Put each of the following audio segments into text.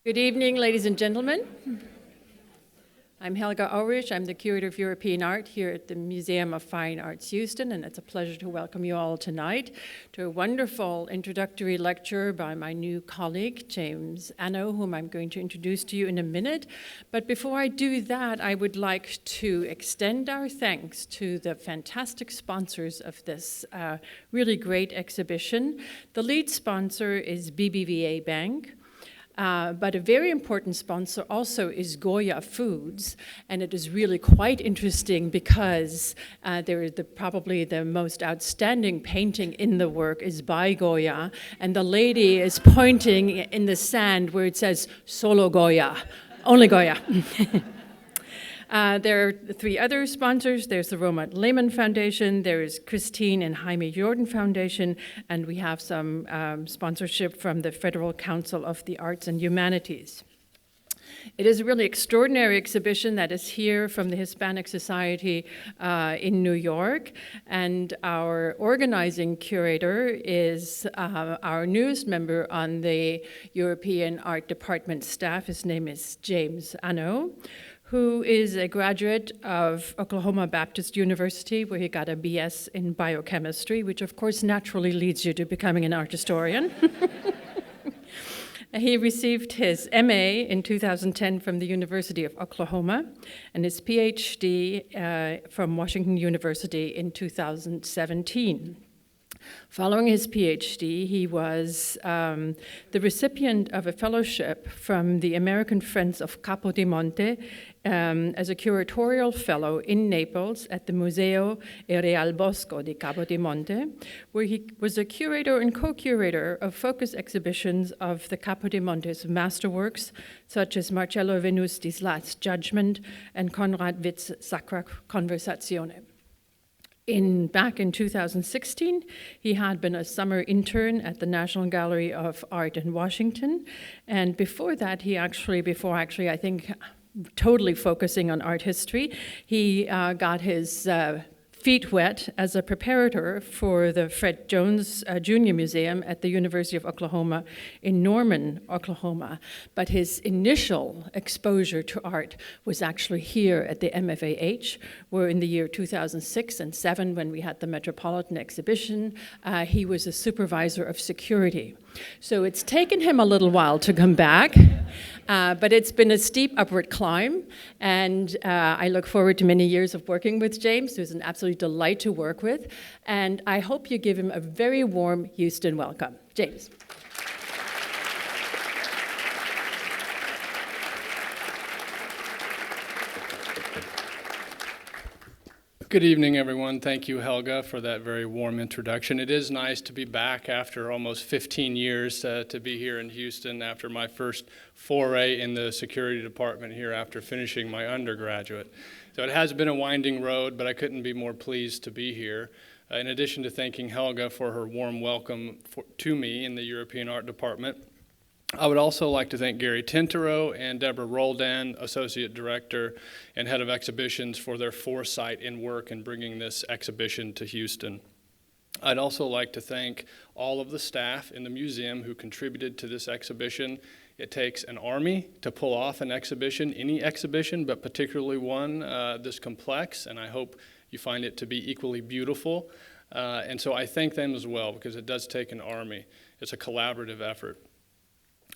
Good evening, ladies and gentlemen. I'm Helga Ulrich. I'm the Curator of European Art here at the Museum of Fine Arts Houston, and it's a pleasure to welcome you all tonight to a wonderful introductory lecture by my new colleague, James Anno, whom I'm going to introduce to you in a minute. But before I do that, I would like to extend our thanks to the fantastic sponsors of this really great exhibition. The lead sponsor is BBVA Bank. But a very important sponsor also is Goya Foods, and it is really quite interesting because probably the most outstanding painting in the work is by Goya, and the lady is pointing in the sand where it says "Solo Goya," only Goya. There are three other sponsors. There's the Roma Lehman Foundation, there's Christine and Jaime Jordan Foundation, and we have some sponsorship from the Federal Council of the Arts and Humanities. It is a really extraordinary exhibition that is here from the Hispanic Society in New York, and our organizing curator is our newest member on the European Art Department staff. His name is James Anno, who is a graduate of Oklahoma Baptist University, where he got a BS in biochemistry, which of course naturally leads you to becoming an art historian. He received his MA in 2010 from the University of Oklahoma and his PhD from Washington University in 2017. Following his PhD, he was the recipient of a fellowship from the American Friends of Capodimonte as a curatorial fellow in Naples at the Museo e Real Bosco di Capodimonte, where he was a curator and co-curator of focus exhibitions of the Capodimonte's masterworks, such as Marcello Venusti's Last Judgment and Konrad Witt's Sacra Conversazione. Back in 2016, he had been a summer intern at the National Gallery of Art in Washington, and before that, before I think totally focusing on art history, he got his feet wet as a preparator for the Fred Jones Jr. Museum at the University of Oklahoma in Norman, Oklahoma. But his initial exposure to art was actually here at the MFAH, where in the year 2006 and 2007, when we had the Metropolitan Exhibition, he was a supervisor of security. So it's taken him a little while to come back, but it's been a steep upward climb, and I look forward to many years of working with James, who's an absolute delight to work with, and I hope you give him a very warm Houston welcome. James. Good evening, everyone. Thank you, Helga, for that very warm introduction. It is nice to be back after almost 15 years to be here in Houston after my first foray in the security department here after finishing my undergraduate. So it has been a winding road, but I couldn't be more pleased to be here. In addition to thanking Helga for her warm welcome to me in the European Art Department, I would also like to thank Gary Tintereau and Deborah Roldan, Associate Director and Head of Exhibitions, for their foresight in work in bringing this exhibition to Houston. I'd also like to thank all of the staff in the museum who contributed to this exhibition. It takes an army to pull off an exhibition, any exhibition, but particularly one this complex, and I hope you find it to be equally beautiful. And so I thank them as well, because it does take an army. It's a collaborative effort.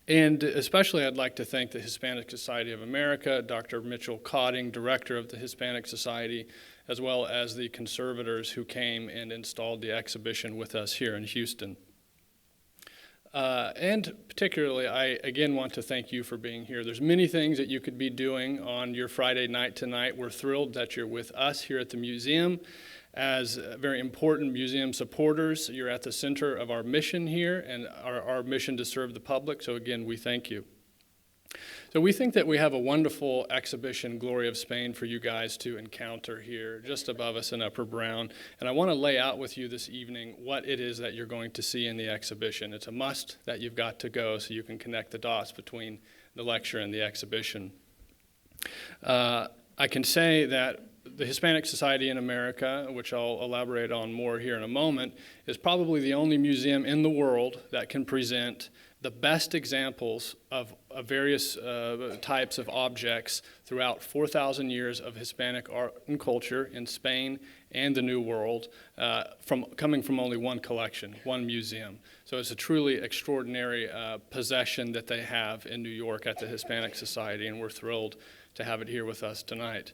And especially I'd like to thank the Hispanic Society of America, Dr. Mitchell Cotting, Director of the Hispanic Society, as well as the conservators who came and installed the exhibition with us here in Houston. And particularly, I again want to thank you for being here. There's many things that you could be doing on your Friday night tonight. We're thrilled that you're with us here at the museum. As very important museum supporters, you're at the center of our mission here and our mission to serve the public. So again, we thank you. So we think that we have a wonderful exhibition, Glory of Spain, for you guys to encounter here just above us in Upper Brown. And I want to lay out with you this evening what it is that you're going to see in the exhibition. It's a must that you've got to go so you can connect the dots between the lecture and the exhibition. I can say that the Hispanic Society in America, which I'll elaborate on more here in a moment, is probably the only museum in the world that can present the best examples of various types of objects throughout 4,000 years of Hispanic art and culture in Spain and the New World, coming from only one collection, one museum. So it's a truly extraordinary possession that they have in New York at the Hispanic Society, and we're thrilled to have it here with us tonight.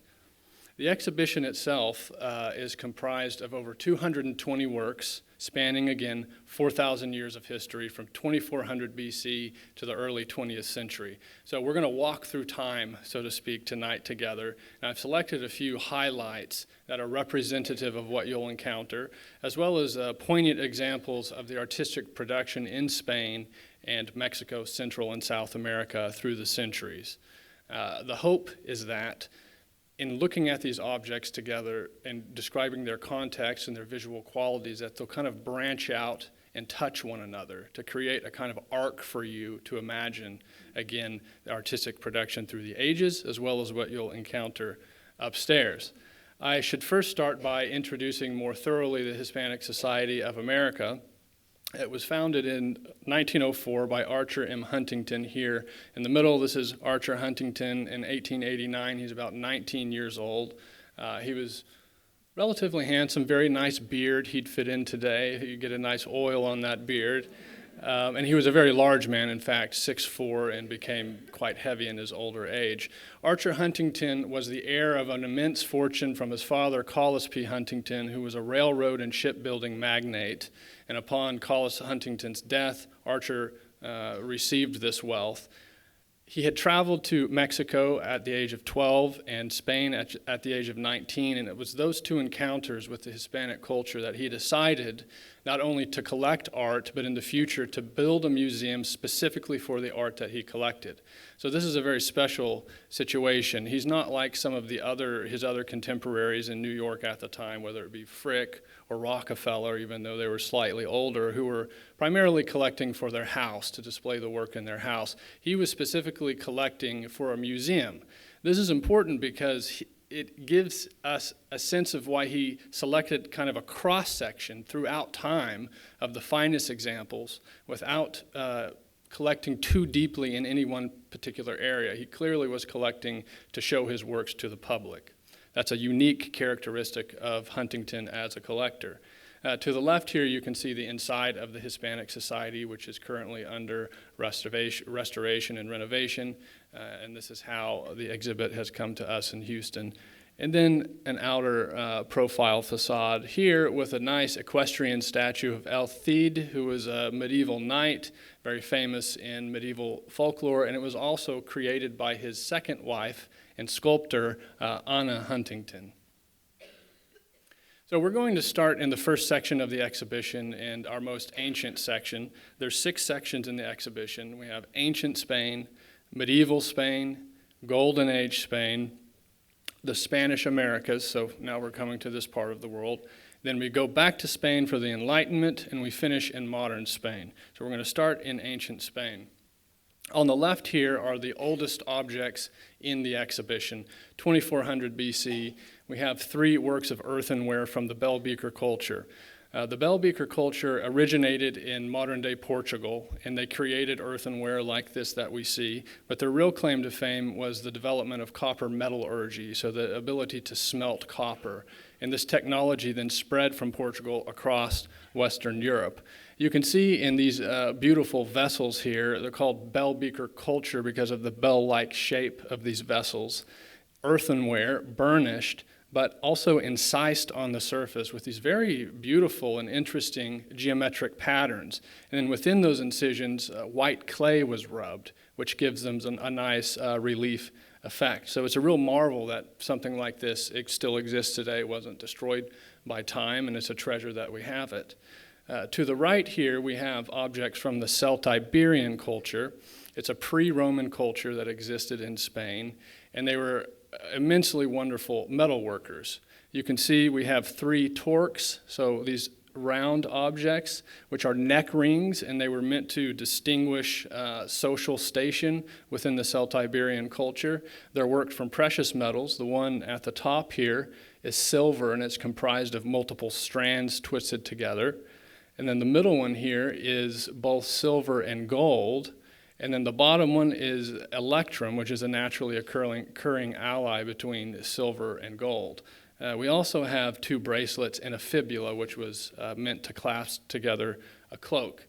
The exhibition itself is comprised of over 220 works spanning, again, 4,000 years of history from 2400 BC to the early 20th century. So we're going to walk through time, so to speak, tonight together. And I've selected a few highlights that are representative of what you'll encounter, as well as poignant examples of the artistic production in Spain and Mexico, Central and South America through the centuries. The hope is that in looking at these objects together and describing their context and their visual qualities, that they'll kind of branch out and touch one another to create a kind of arc for you to imagine, again, the artistic production through the ages, as well as what you'll encounter upstairs. I should first start by introducing more thoroughly the Hispanic Society of America. It was founded in 1904 by Archer M. Huntington here in the middle. This is Archer Huntington in 1889. He's about 19 years old. He was relatively handsome, very nice beard. He'd fit in today. You get a nice oil on that beard. And he was a very large man, in fact, 6'4", and became quite heavy in his older age. Archer Huntington was the heir of an immense fortune from his father, Collis P. Huntington, who was a railroad and shipbuilding magnate. And upon Collis Huntington's death, Archer received this wealth. He had traveled to Mexico at the age of 12 and Spain at the age of 19, and it was those two encounters with the Hispanic culture that he decided not only to collect art, but in the future to build a museum specifically for the art that he collected. So this is a very special situation. He's not like some of his other contemporaries in New York at the time, whether it be Frick or Rockefeller, even though they were slightly older, who were primarily collecting for their house, to display the work in their house. He was specifically collecting for a museum. This is important because it gives us a sense of why he selected kind of a cross-section throughout time of the finest examples without collecting too deeply in any one particular area. He clearly was collecting to show his works to the public. That's a unique characteristic of Huntington as a collector. To the left here, you can see the inside of the Hispanic Society, which is currently under restoration and renovation, and this is how the exhibit has come to us in Houston. And then an outer profile facade here with a nice equestrian statue of El Cid, who was a medieval knight, very famous in medieval folklore, and it was also created by his second wife and sculptor, Anno Huntington. So we're going to start in the first section of the exhibition and our most ancient section. There's 6 sections in the exhibition. We have ancient Spain, medieval Spain, Golden Age Spain, the Spanish Americas, so now we're coming to this part of the world. Then we go back to Spain for the Enlightenment, and we finish in modern Spain. So we're going to start in ancient Spain. On the left here are the oldest objects in the exhibition, 2400 BC. We have 3 works of earthenware from the Beaker culture. The Beaker culture originated in modern-day Portugal, and they created earthenware like this that we see, but their real claim to fame was the development of copper metallurgy, so the ability to smelt copper. And this technology then spread from Portugal across Western Europe. You can see in these beautiful vessels here, they're called Beaker culture because of the bell-like shape of these vessels. Earthenware, burnished, but also incised on the surface with these very beautiful and interesting geometric patterns. And then within those incisions, white clay was rubbed, which gives them a nice relief effect. So it's a real marvel that something like this still exists today. It wasn't destroyed by time, and it's a treasure that we have it. To the right here, we have objects from the Celtiberian culture. It's a pre-Roman culture that existed in Spain, and they were immensely wonderful metal workers. You can see we have 3 torques, so these round objects, which are neck rings, and they were meant to distinguish social station within the Celtiberian culture. They're worked from precious metals. The one at the top here is silver, and it's comprised of multiple strands twisted together. And then the middle one here is both silver and gold. And then the bottom one is electrum, which is a naturally occurring ally between silver and gold. We also have 2 bracelets and a fibula, which was meant to clasp together a cloak.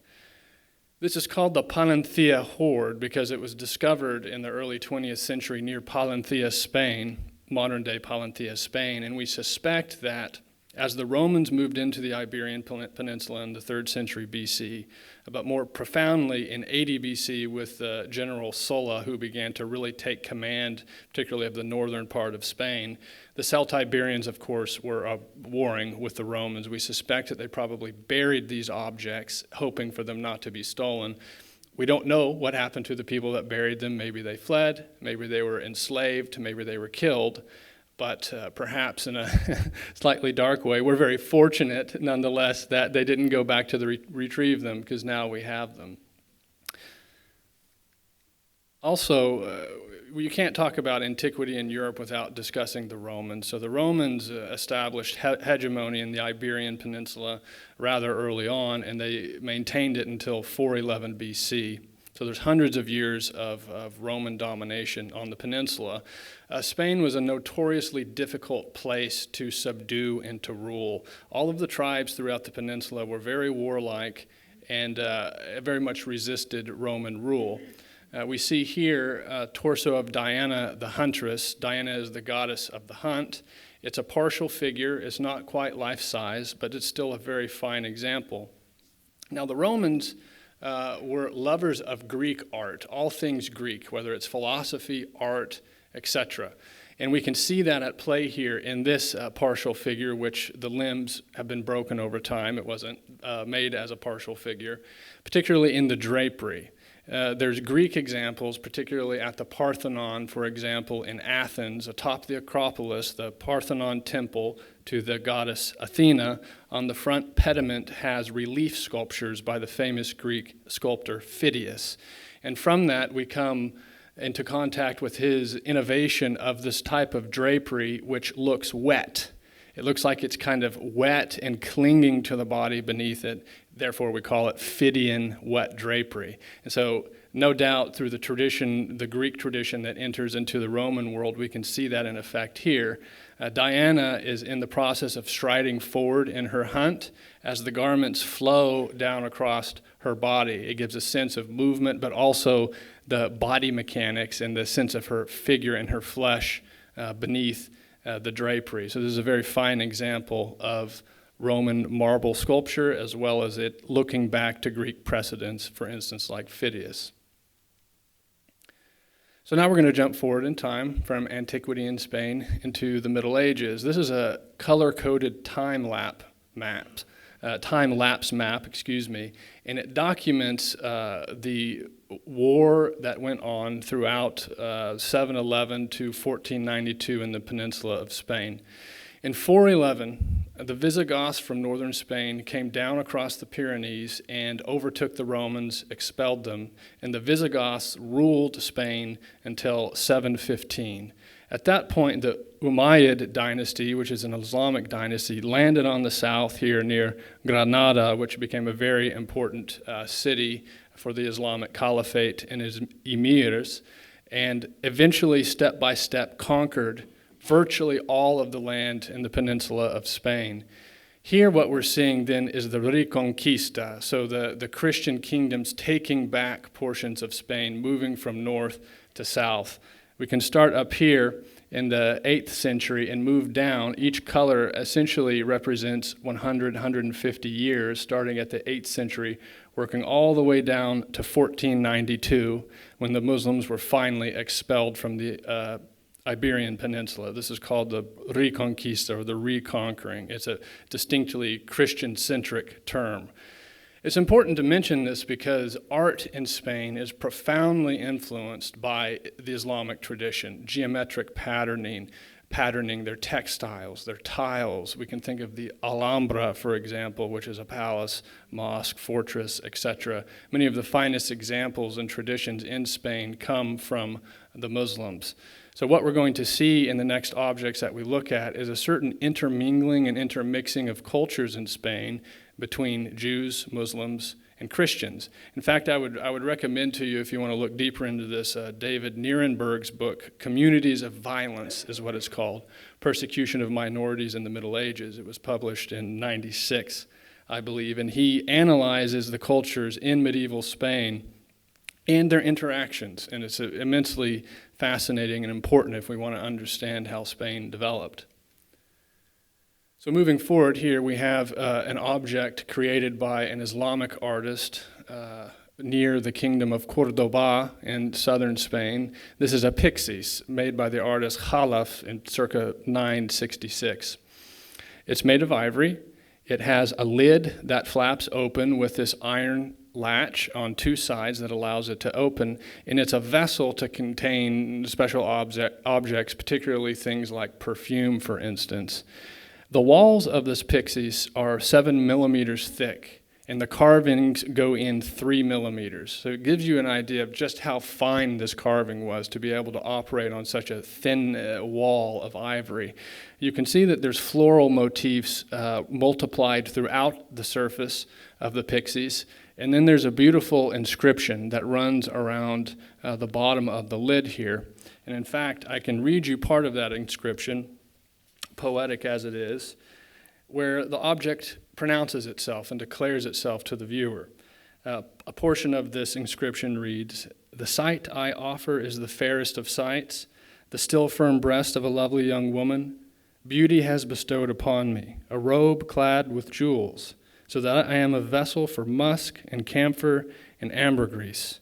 This is called the Palencia hoard because it was discovered in the early 20th century near Palencia, Spain, modern-day Palencia, Spain, and we suspect that as the Romans moved into the Iberian Peninsula in the 3rd century BC, but more profoundly in 80 BC with General Sulla, who began to really take command, particularly of the northern part of Spain, the Celtiberians, of course, were warring with the Romans. We suspect that they probably buried these objects, hoping for them not to be stolen. We don't know what happened to the people that buried them. Maybe they fled, maybe they were enslaved, maybe they were killed. But perhaps in a slightly dark way, we're very fortunate, nonetheless, that they didn't go back to retrieve them, because now we have them. Also, you can't talk about antiquity in Europe without discussing the Romans. So the Romans established hegemony in the Iberian Peninsula rather early on, and they maintained it until 411 BC. So there's hundreds of years of Roman domination on the peninsula. Spain was a notoriously difficult place to subdue and to rule. All of the tribes throughout the peninsula were very warlike and very much resisted Roman rule. We see here a torso of Diana the Huntress. Diana is the goddess of the hunt. It's a partial figure. It's not quite life-size, but it's still a very fine example. Now, the Romans were lovers of Greek art, all things Greek, whether it's philosophy, art, etc. And we can see that at play here in this partial figure, which the limbs have been broken over time. It wasn't made as a partial figure, particularly in the drapery. There's Greek examples, particularly at the Parthenon, for example, in Athens, atop the Acropolis, the Parthenon temple to the goddess Athena. On the front pediment has relief sculptures by the famous Greek sculptor Phidias. And from that, we come into contact with his innovation of this type of drapery, which looks wet. It looks like it's kind of wet and clinging to the body beneath it. Therefore, we call it Phidian wet drapery. And so, no doubt, through the tradition, the Greek tradition that enters into the Roman world, we can see that in effect here. Diana is in the process of striding forward in her hunt as the garments flow down across her body. It gives a sense of movement, but also the body mechanics and the sense of her figure and her flesh beneath the drapery. So this is a very fine example of Roman marble sculpture, as well as it looking back to Greek precedents, for instance, like Phidias. So now we're going to jump forward in time from antiquity in Spain into the Middle Ages. This is a color-coded time-lapse map, and it documents the war that went on throughout 711 to 1492 in the peninsula of Spain. In 411, the Visigoths from northern Spain came down across the Pyrenees and overtook the Romans, expelled them, and the Visigoths ruled Spain until 715. At that point, the Umayyad dynasty, which is an Islamic dynasty, landed on the south here near Granada, which became a very important city for the Islamic Caliphate and its emirs, and eventually, step by step, conquered virtually all of the land in the peninsula of Spain. Here, what we're seeing then is the Reconquista, so the Christian kingdoms taking back portions of Spain, moving from north to south. We can start up here in the 8th century and move down. Each color essentially represents 100, 150 years, starting at the 8th century, working all the way down to 1492, when the Muslims were finally expelled from the Iberian Peninsula. This is called the Reconquista, or the reconquering. It's a distinctly Christian-centric term. It's important to mention this because art in Spain is profoundly influenced by the Islamic tradition, geometric patterning their textiles, their tiles. We can think of the Alhambra, for example, which is a palace, mosque, fortress, etc. Many of the finest examples and traditions in Spain come from the Muslims. So what we're going to see in the next objects that we look at is a certain intermingling and intermixing of cultures in Spain, between Jews, Muslims, and Christians. In fact, I would recommend to you, if you want to look deeper into this, David Nierenberg's book, Communities of Violence is what it's called, Persecution of Minorities in the Middle Ages. It was published in 96, I believe, and he analyzes the cultures in medieval Spain and their interactions, and it's immensely fascinating and important if we want to understand how Spain developed. So moving forward here, we have an object created by an Islamic artist near the kingdom of Cordoba in southern Spain. This is a pyxis made by the artist Khalaf in circa 966. It's made of ivory. It has a lid that flaps open with this iron latch on two sides that allows it to open, and it's a vessel to contain special objects, particularly things like perfume, for instance. The walls of this pyxis are 7 millimeters thick, and the carvings go in 3 millimeters. So it gives you an idea of just how fine this carving was to be able to operate on such a thin wall of ivory. You can see that there's floral motifs multiplied throughout the surface of the pyxis, and then there's a beautiful inscription that runs around the bottom of the lid here. And in fact, I can read you part of that inscription, poetic as it is, where the object pronounces itself and declares itself to the viewer. A portion of this inscription reads, "The sight I offer is the fairest of sights, the still firm breast of a lovely young woman. Beauty has bestowed upon me, a robe clad with jewels, so that I am a vessel for musk and camphor and ambergris."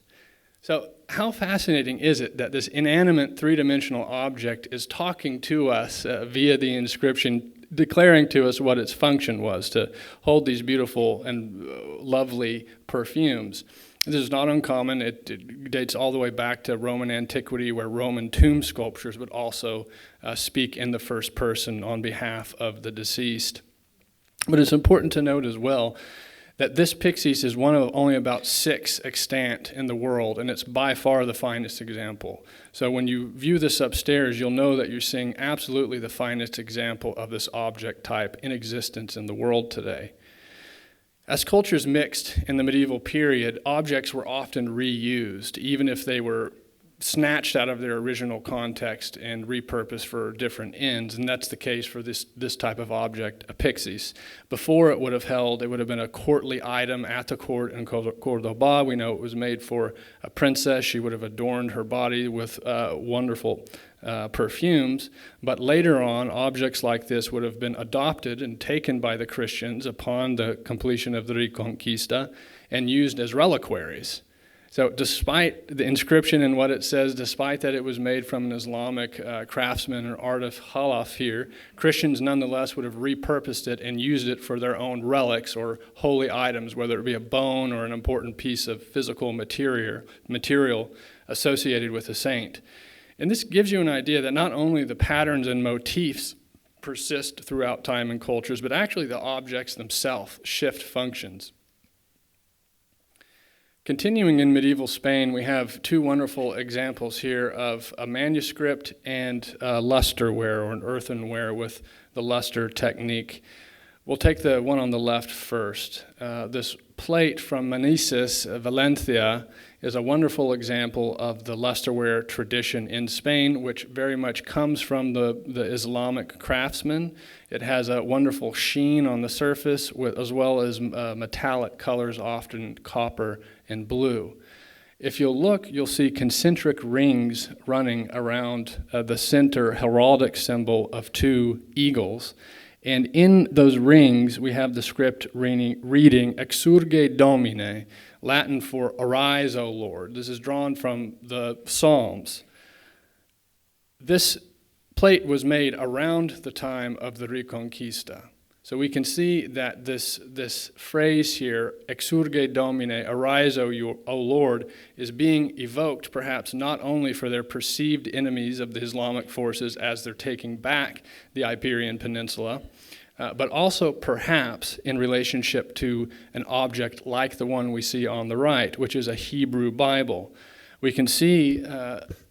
So how fascinating is it that this inanimate three-dimensional object is talking to us via the inscription, declaring to us what its function was, to hold these beautiful and lovely perfumes. This is not uncommon. It dates all the way back to Roman antiquity, where Roman tomb sculptures would also speak in the first person on behalf of the deceased. But it's important to note as well that this pyxis is one of only about 6 extant in the world, and it's by far the finest example. So when you view this upstairs, you'll know that you're seeing absolutely the finest example of this object type in existence in the world today. As cultures mixed in the medieval period, objects were often reused, even if they were snatched out of their original context and repurposed for different ends, and that's the case for this type of object, a pyxis. Before it would have been a courtly item at the court in Cordoba. We know it was made for a princess. She would have adorned her body with wonderful perfumes, but later on, objects like this would have been adopted and taken by the Christians upon the completion of the Reconquista and used as reliquaries. So despite the inscription and what it says, despite that it was made from an Islamic craftsman or artist, Khalaf here, Christians nonetheless would have repurposed it and used it for their own relics or holy items, whether it be a bone or an important piece of physical material associated with a saint. And this gives you an idea that not only the patterns and motifs persist throughout time and cultures, but actually the objects themselves shift functions. Continuing in medieval Spain, we have 2 wonderful examples here of a manuscript and lusterware, or an earthenware with the luster technique. We'll take the one on the left first. This plate from Manises, Valencia, is a wonderful example of the lusterware tradition in Spain, which very much comes from the Islamic craftsmen. It has a wonderful sheen on the surface, as well as metallic colors, often copper and blue. If you'll look, you'll see concentric rings running around the center heraldic symbol of 2 eagles. And in those rings, we have the script reading Exurge Domine, Latin for "Arise, O Lord." This is drawn from the Psalms. This plate was made around the time of the Reconquista. So we can see that this phrase here, Exurge Domine, "Arise, O Lord," is being evoked perhaps not only for their perceived enemies of the Islamic forces as they're taking back the Iberian Peninsula, but also perhaps in relationship to an object like the one we see on the right, which is a Hebrew Bible. We can see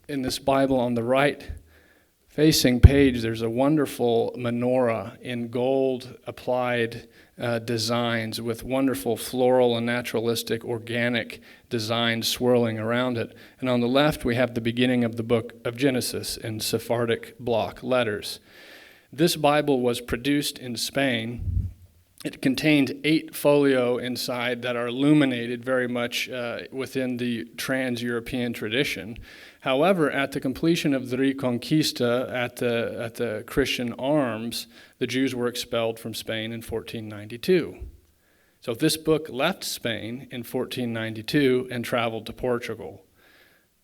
in this Bible on the right Facing page, there's a wonderful menorah in gold applied designs with wonderful floral and naturalistic organic designs swirling around it. And on the left, we have the beginning of the book of Genesis in Sephardic block letters. This Bible was produced in Spain. It contained 8 folio inside that are illuminated very much within the trans-European tradition. However, at the completion of the Reconquista, at the Christian arms, the Jews were expelled from Spain in 1492. So this book left Spain in 1492 and traveled to Portugal.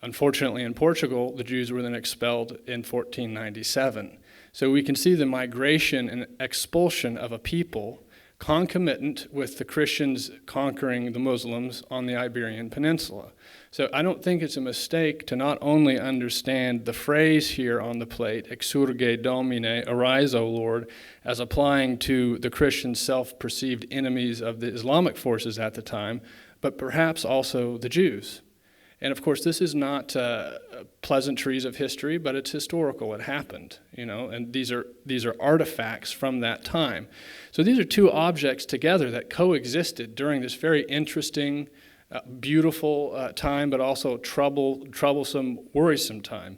Unfortunately, in Portugal, the Jews were then expelled in 1497. So we can see the migration and expulsion of a people concomitant with the Christians conquering the Muslims on the Iberian Peninsula. So I don't think it's a mistake to not only understand the phrase here on the plate, Exsurge Domine, arise, O Lord, as applying to the Christian self-perceived enemies of the Islamic forces at the time, but perhaps also the Jews. And of course, this is not pleasantries of history, but it's historical. It happened, and these are artifacts from that time. So these are 2 objects together that coexisted during this very interesting, beautiful time, but also troublesome, worrisome time.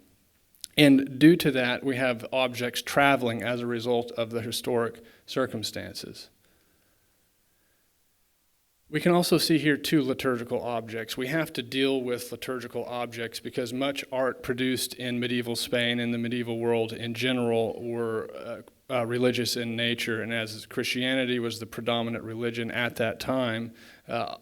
And due to that, we have objects traveling as a result of the historic circumstances. We can also see here 2 liturgical objects. We have to deal with liturgical objects because much art produced in medieval Spain and the medieval world in general were religious in nature, and as Christianity was the predominant religion at that time,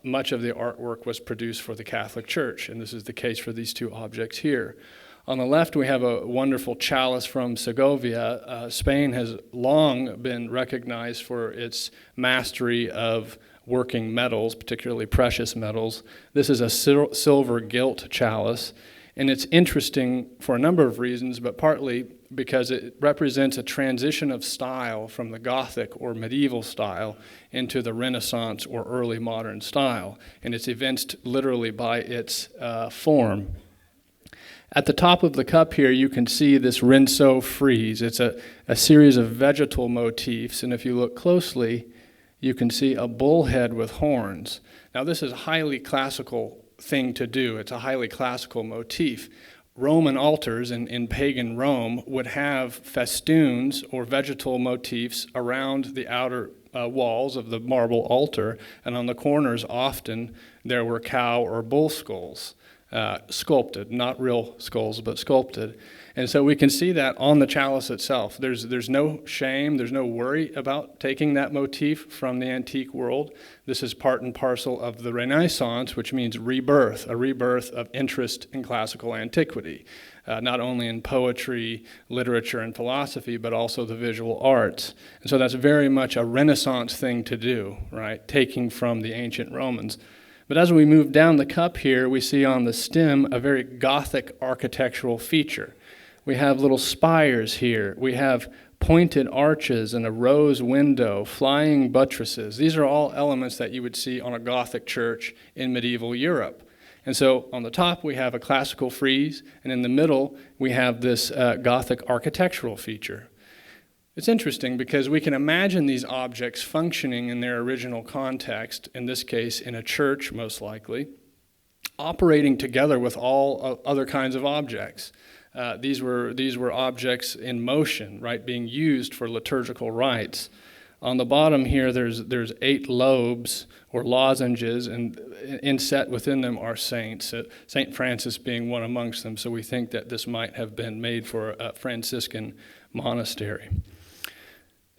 much of the artwork was produced for the Catholic Church, and this is the case for these 2 objects here. On the left, we have a wonderful chalice from Segovia. Spain has long been recognized for its mastery of working metals, particularly precious metals. This is a silver gilt chalice, and it's interesting for a number of reasons, but partly because it represents a transition of style from the Gothic or medieval style into the Renaissance or early modern style, and it's evinced literally by its form. At the top of the cup here, you can see this rinceau frieze. It's a series of vegetal motifs, and if you look closely, you can see a bullhead with horns. Now, this is a highly classical thing to do. It's a highly classical motif. Roman altars in pagan Rome would have festoons or vegetal motifs around the outer walls of the marble altar, and on the corners often there were cow or bull skulls. Sculpted, not real skulls, but sculpted. And so we can see that on the chalice itself. There's no shame, there's no worry about taking that motif from the antique world. This is part and parcel of the Renaissance, which means rebirth, a rebirth of interest in classical antiquity, not only in poetry, literature, and philosophy, but also the visual arts. And so that's very much a Renaissance thing to do, right? Taking from the ancient Romans. But as we move down the cup here, we see on the stem a very Gothic architectural feature. We have little spires here. We have pointed arches and a rose window, flying buttresses. These are all elements that you would see on a Gothic church in medieval Europe. And so on the top, we have a classical frieze, and in the middle, we have this Gothic architectural feature. It's interesting because we can imagine these objects functioning in their original context, in this case in a church most likely, operating together with all other kinds of objects. These were objects in motion, right, being used for liturgical rites. On the bottom here, there's 8 lobes or lozenges, and inset within them are saints, St. Francis being one amongst them, so we think that this might have been made for a Franciscan monastery.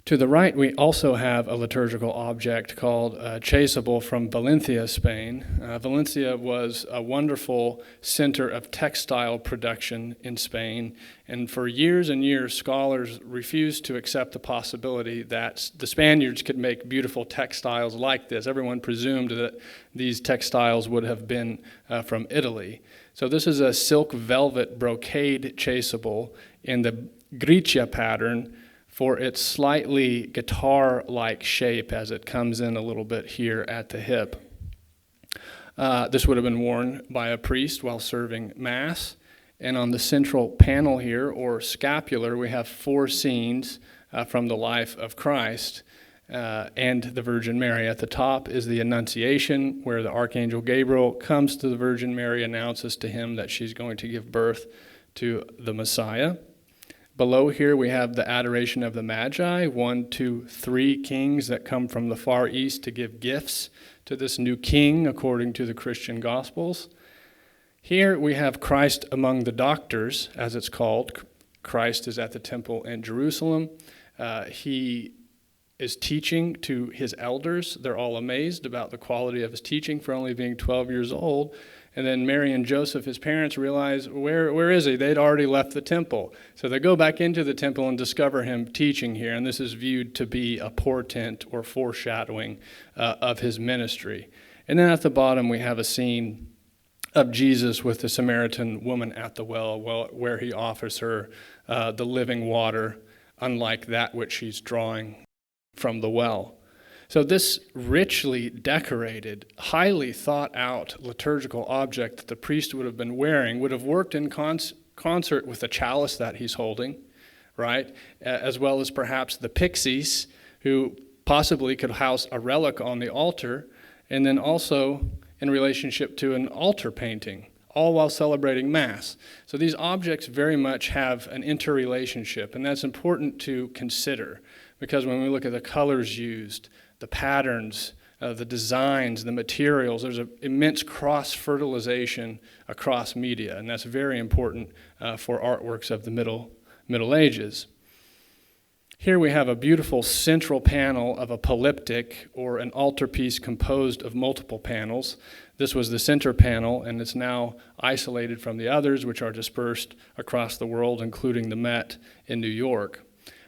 To the right, we also have a liturgical object called chasuble from Valencia, Spain. Valencia was a wonderful center of textile production in Spain, and for years and years, scholars refused to accept the possibility that the Spaniards could make beautiful textiles like this. Everyone presumed that these textiles would have been from Italy. So this is a silk velvet brocade chasuble in the gricia pattern, for its slightly guitar-like shape as it comes in a little bit here at the hip. This would have been worn by a priest while serving Mass, And on the central panel here, or scapular, we have 4 scenes from the life of Christ and the Virgin Mary. At the top is the Annunciation, where the Archangel Gabriel comes to the Virgin Mary, announces to him that she's going to give birth to the Messiah. Below here we have the Adoration of the Magi, 1, 2, 3 kings that come from the Far East to give gifts to this new king according to the Christian Gospels. Here we have Christ among the doctors, as it's called. Christ is at the temple in Jerusalem. He is teaching to his elders. They're all amazed about the quality of his teaching for only being 12 years old. And then Mary and Joseph, his parents, realize, where is he? They'd already left the temple. So they go back into the temple and discover him teaching here. And this is viewed to be a portent or foreshadowing of his ministry. And then at the bottom we have a scene of Jesus with the Samaritan woman at the well, where he offers her the living water, unlike that which she's drawing from the well. So this richly decorated, highly thought out liturgical object that the priest would have been wearing would have worked in concert with the chalice that he's holding, right? As well as perhaps the pixies, who possibly could house a relic on the altar, and then also in relationship to an altar painting, all while celebrating Mass. So these objects very much have an interrelationship, and that's important to consider, because when we look at the colors used, the patterns, the designs, the materials, there's an immense cross-fertilization across media, and that's very important for artworks of the Middle Ages. Here we have a beautiful central panel of a polyptych, or an altarpiece composed of multiple panels. This was the center panel, and it's now isolated from the others, which are dispersed across the world, including the Met in New York.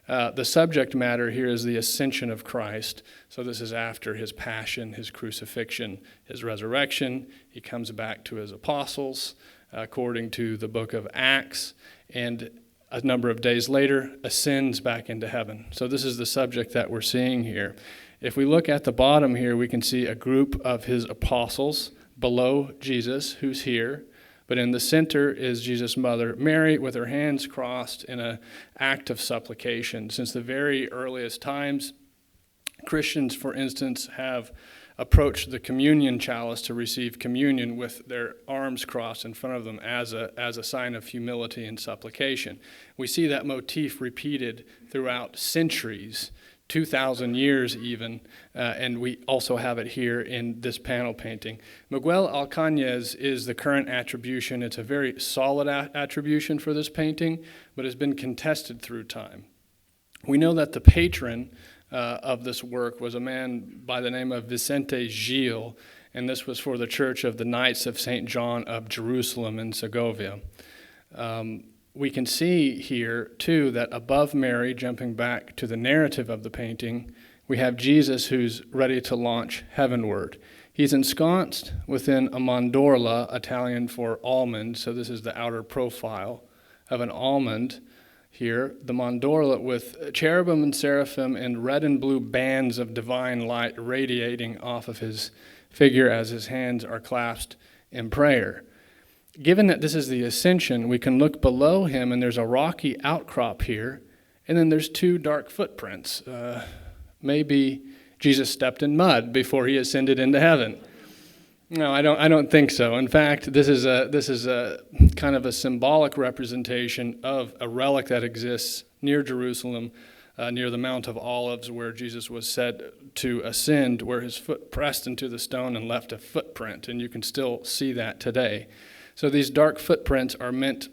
The subject matter here is the Ascension of Christ. So this is after his passion, his crucifixion, his resurrection. He comes back to his apostles, according to the book of Acts, and a number of days later ascends back into heaven. So this is the subject that we're seeing here. If we look at the bottom here, we can see a group of his apostles below Jesus, who's here. But in the center is Jesus' mother, Mary, with her hands crossed in an act of supplication. Since the very earliest times, Christians, for instance, have approached the communion chalice to receive communion with their arms crossed in front of them as a sign of humility and supplication. We see that motif repeated throughout centuries, 2,000 years even, and we also have it here in this panel painting. Miguel Alcañez is the current attribution. It's a very solid attribution for this painting, but has been contested through time. We know that the patron of this work was a man by the name of Vicente Gil, and this was for the Church of the Knights of St. John of Jerusalem in Segovia. We can see here, too, that above Mary, jumping back to the narrative of the painting, we have Jesus who's ready to launch heavenward. He's ensconced within a mandorla, Italian for almond, so this is the outer profile of an almond here. The mandorla with cherubim and seraphim and red and blue bands of divine light radiating off of his figure as his hands are clasped in prayer. Given that this is the Ascension, we can look below him, and there's a rocky outcrop here, and then there's 2 dark footprints. Maybe Jesus stepped in mud before he ascended into heaven. No, I don't think so. In fact, this is a kind of a symbolic representation of a relic that exists near Jerusalem, near the Mount of Olives, where Jesus was said to ascend, where his foot pressed into the stone and left a footprint, and you can still see that today. So these dark footprints are meant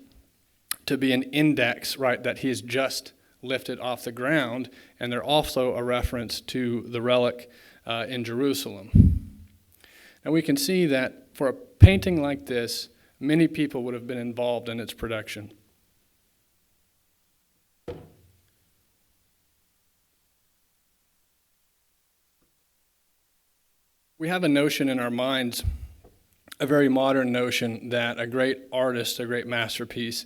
to be an index, right, that he's just lifted off the ground, and they're also a reference to the relic in Jerusalem. And we can see that for a painting like this, many people would have been involved in its production. We have a notion in our minds, a very modern notion, that a great artist, a great masterpiece,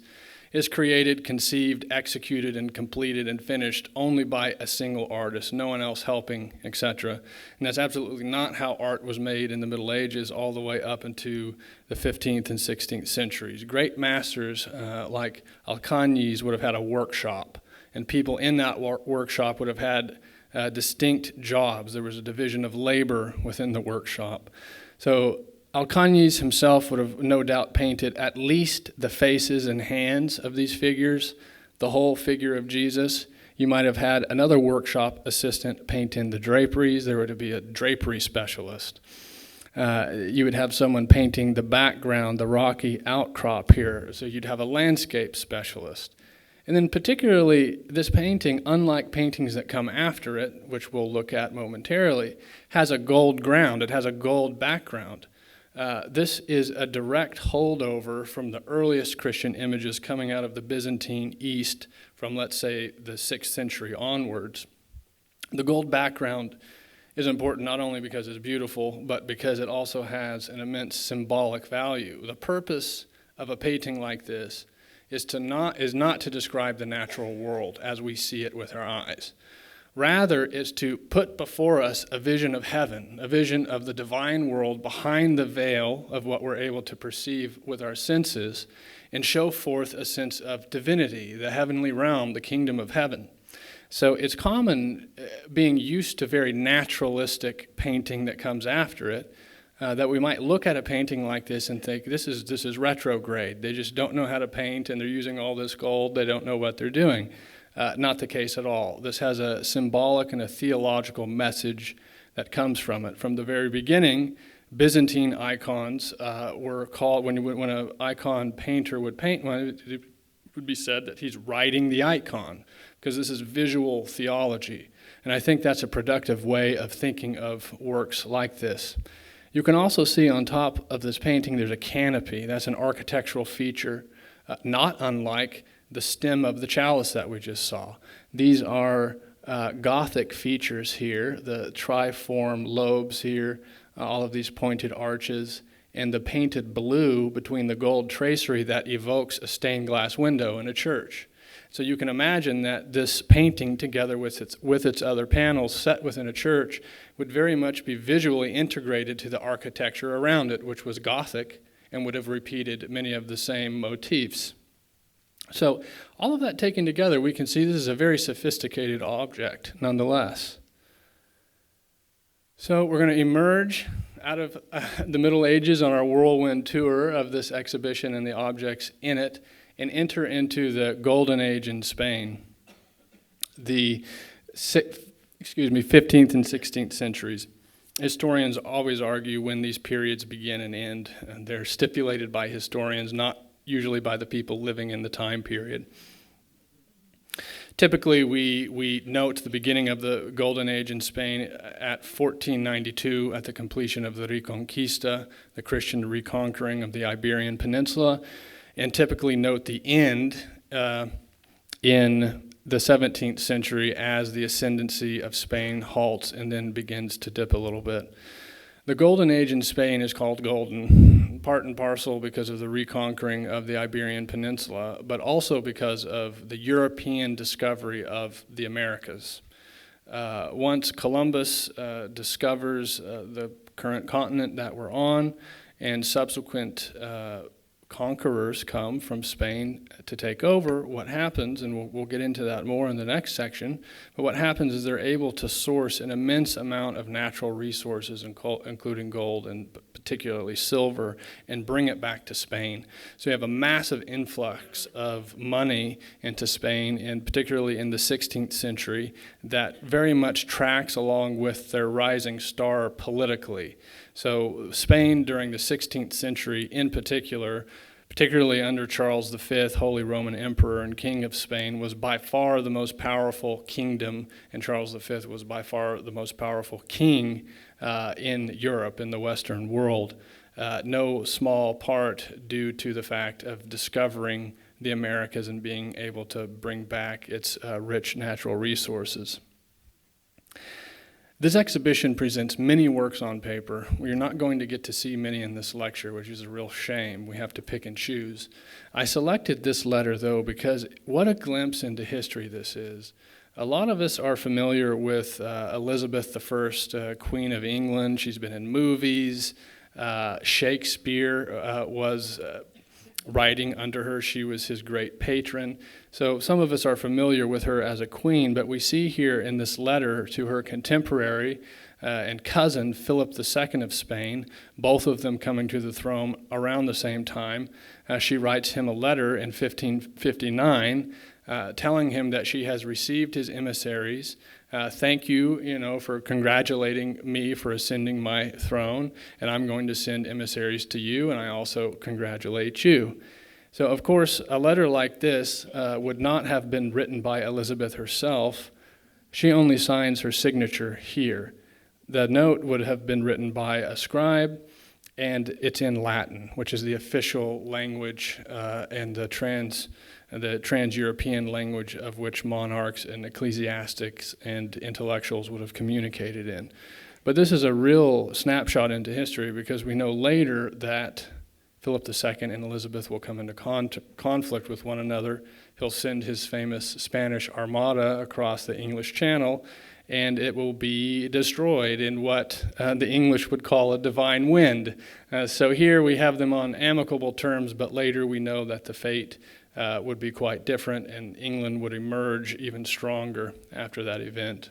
is created, conceived, executed, and completed and finished only by a single artist, no one else helping, etc. And that's absolutely not how art was made in the Middle Ages all the way up into the 15th and 16th centuries. Great masters like Alcañiz would have had a workshop, and people in that workshop would have had distinct jobs. There was a division of labor within the workshop. So Alcañiz himself would have no doubt painted at least the faces and hands of these figures, the whole figure of Jesus. You might have had another workshop assistant paint in the draperies. There would be a drapery specialist. You would have someone painting the background, the rocky outcrop here. So you'd have a landscape specialist. And then particularly this painting, unlike paintings that come after it, which we'll look at momentarily, has a gold ground. It has a gold background. This is a direct holdover from the earliest Christian images coming out of the Byzantine East from, let's say, the 6th century onwards. The gold background is important not only because it's beautiful, but because it also has an immense symbolic value. The purpose of a painting like this is not to describe the natural world as we see it with our eyes. Rather, it's to put before us a vision of heaven, a vision of the divine world behind the veil of what we're able to perceive with our senses, and show forth a sense of divinity, the heavenly realm, the kingdom of heaven. So it's common, being used to very naturalistic painting that comes after it, that we might look at a painting like this and think, this is retrograde. They just don't know how to paint, and they're using all this gold. They don't know what they're doing. Not the case at all. This has a symbolic and a theological message that comes from it. From the very beginning, Byzantine icons were called, when an icon painter would paint one, it would be said that he's writing the icon, because this is visual theology. And I think that's a productive way of thinking of works like this. You can also see on top of this painting there's a canopy. That's an architectural feature, not unlike the stem of the chalice that we just saw. These are Gothic features here, the triform lobes here, all of these pointed arches, and the painted blue between the gold tracery that evokes a stained glass window in a church. So you can imagine that this painting, together with its other panels set within a church, would very much be visually integrated to the architecture around it, which was Gothic and would have repeated many of the same motifs. So all of that taken together, we can see this is a very sophisticated object nonetheless. So we're going to emerge out of the Middle Ages on our whirlwind tour of this exhibition and the objects in it, and enter into the Golden Age in Spain, the 15th and 16th centuries. Historians always argue when these periods begin and end, and they're stipulated by historians, not usually by the people living in the time period. Typically, we note the beginning of the Golden Age in Spain at 1492, at the completion of the Reconquista, the Christian reconquering of the Iberian Peninsula, and typically note the end in the 17th century as the ascendancy of Spain halts and then begins to dip a little bit. The Golden Age in Spain is called golden, part and parcel because of the reconquering of the Iberian Peninsula, but also because of the European discovery of the Americas. Once Columbus discovers the current continent that we're on, and subsequent conquerors come from Spain to take over, what happens, and we'll get into that more in the next section, but what happens is they're able to source an immense amount of natural resources, including gold and particularly silver, and bring it back to Spain. So you have a massive influx of money into Spain, and particularly in the 16th century, that very much tracks along with their rising star politically. So Spain during the 16th century in particular, particularly under Charles V, Holy Roman Emperor and King of Spain, was by far the most powerful kingdom, and Charles V was by far the most powerful king in Europe, in the Western world. No small part due to the fact of discovering the Americas and being able to bring back its rich natural resources. This exhibition presents many works on paper. We're not going to get to see many in this lecture, which is a real shame. We have to pick and choose. I selected this letter, though, because what a glimpse into history this is. A lot of us are familiar with Elizabeth I, Queen of England. She's been in movies. Shakespeare was writing under her. She was his great patron. So some of us are familiar with her as a queen, but we see here in this letter to her contemporary and cousin, Philip II of Spain, both of them coming to the throne around the same time. She writes him a letter in 1559 telling him that she has received his emissaries. Thank you, for congratulating me for ascending my throne, and I'm going to send emissaries to you, and I also congratulate you. So, of course, a letter like this would not have been written by Elizabeth herself. She only signs her signature here. The note would have been written by a scribe, and it's in Latin, which is the official language and the trans-European language of which monarchs and ecclesiastics and intellectuals would have communicated in. But this is a real snapshot into history because we know later that Philip II and Elizabeth will come into conflict with one another. He'll send his famous Spanish Armada across the English Channel, and it will be destroyed in what the English would call a divine wind. So here we have them on amicable terms, but later we know that the fate would be quite different, and England would emerge even stronger after that event.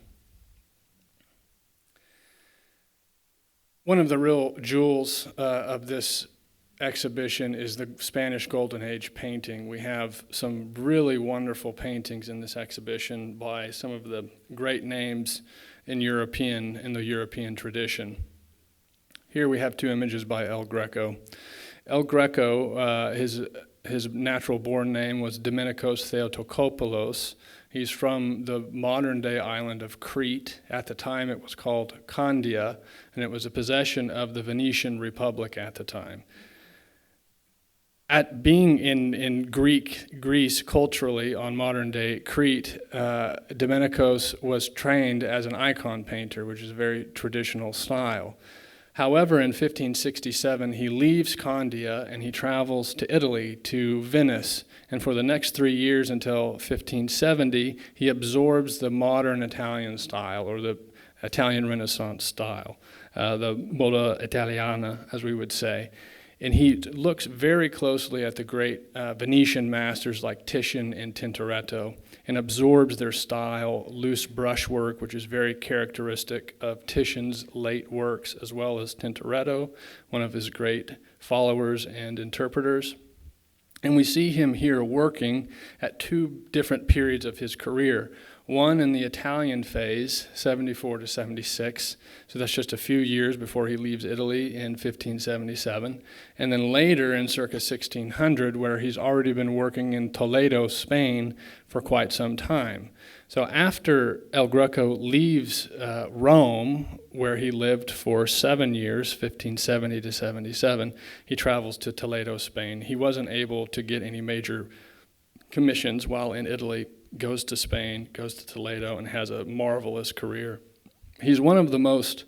One of the real jewels of this exhibition is the Spanish Golden Age painting. We have some really wonderful paintings in this exhibition by some of the great names in the European tradition. Here we have two images by El Greco. El Greco, his natural born name was Dominikos Theotokopoulos. He's from the modern-day island of Crete. At the time, it was called Candia, and it was a possession of the Venetian Republic at the time. At being in Greece culturally on modern-day Crete, Dominikos was trained as an icon painter, which is a very traditional style. However, in 1567, he leaves Candia and he travels to Italy, to Venice. And for the next 3 years until 1570, he absorbs the modern Italian style, or the Italian Renaissance style, the moda italiana, as we would say. And he looks very closely at the great Venetian masters like Titian and Tintoretto and absorbs their style, loose brushwork, which is very characteristic of Titian's late works, as well as Tintoretto, one of his great followers and interpreters. And we see him here working at two different periods of his career. One in the Italian phase, 74 to 76, so that's just a few years before he leaves Italy in 1577. And then later in circa 1600, where he's already been working in Toledo, Spain, for quite some time. So after El Greco leaves Rome, where he lived for 7 years, 1570 to 77, he travels to Toledo, Spain. He wasn't able to get any major commissions while in Italy, goes to Spain, goes to Toledo, and has a marvelous career. He's one of the most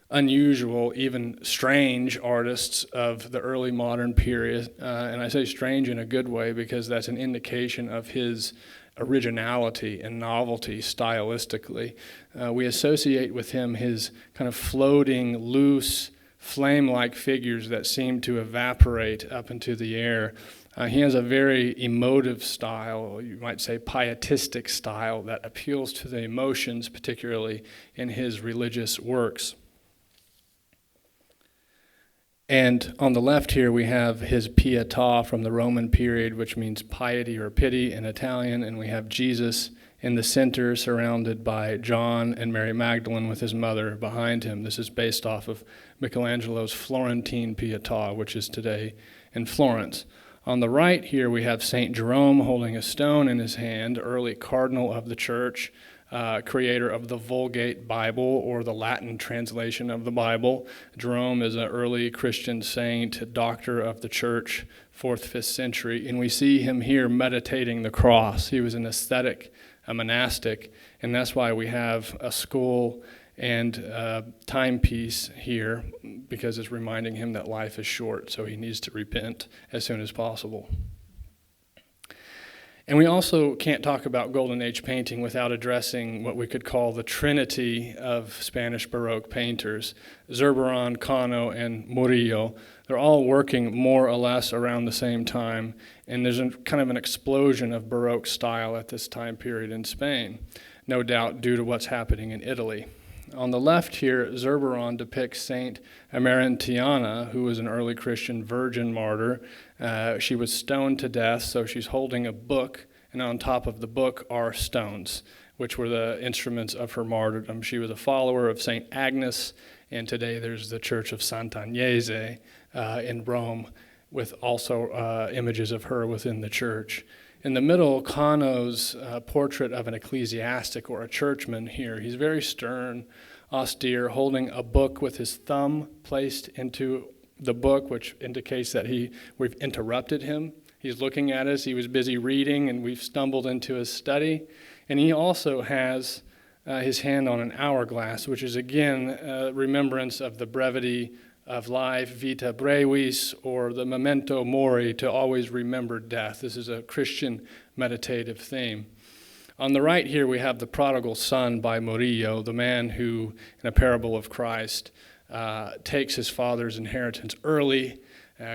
unusual, even strange artists of the early modern period. And I say strange in a good way because that's an indication of his originality and novelty stylistically. We associate with him his kind of floating, loose, flame-like figures that seem to evaporate up into the air. He has a very emotive style, you might say pietistic style, that appeals to the emotions, particularly in his religious works. And on the left here we have his pietà from the Roman period, which means piety or pity in Italian, and we have Jesus in the center surrounded by John and Mary Magdalene with his mother behind him. This is based off of Michelangelo's Florentine pietà, which is today in Florence. On the right here we have St. Jerome holding a stone in his hand, early cardinal of the church, creator of the Vulgate Bible, or the Latin translation of the Bible. Jerome is an early Christian saint, doctor of the church, 4th, 5th century, and we see him here meditating the cross. He was an ascetic, a monastic, and that's why we have a skull and timepiece here because it's reminding him that life is short, so he needs to repent as soon as possible. And we also can't talk about Golden Age painting without addressing what we could call the trinity of Spanish Baroque painters, Zurbarán, Cano, and Murillo. They're all working more or less around the same time, and there's kind of an explosion of Baroque style at this time period in Spain, no doubt due to what's happening in Italy. On the left here, Zurbarán depicts Saint Emerentiana, who was an early Christian virgin martyr. She was stoned to death, so she's holding a book, and on top of the book are stones, which were the instruments of her martyrdom. She was a follower of Saint Agnes, and today there's the Church of Sant'Agnese in Rome, with also images of her within the church. In the middle, Cano's portrait of an ecclesiastic or a churchman here. He's very stern, austere, holding a book with his thumb placed into the book, which indicates that we've interrupted him. He's looking at us. He was busy reading, and we've stumbled into his study. And he also has his hand on an hourglass, which is, again, a remembrance of the brevity of life, vita brevis, or the memento mori, to always remember death. This is a Christian meditative theme. On the right here, we have The Prodigal Son by Murillo, the man who, in a parable of Christ, takes his father's inheritance early,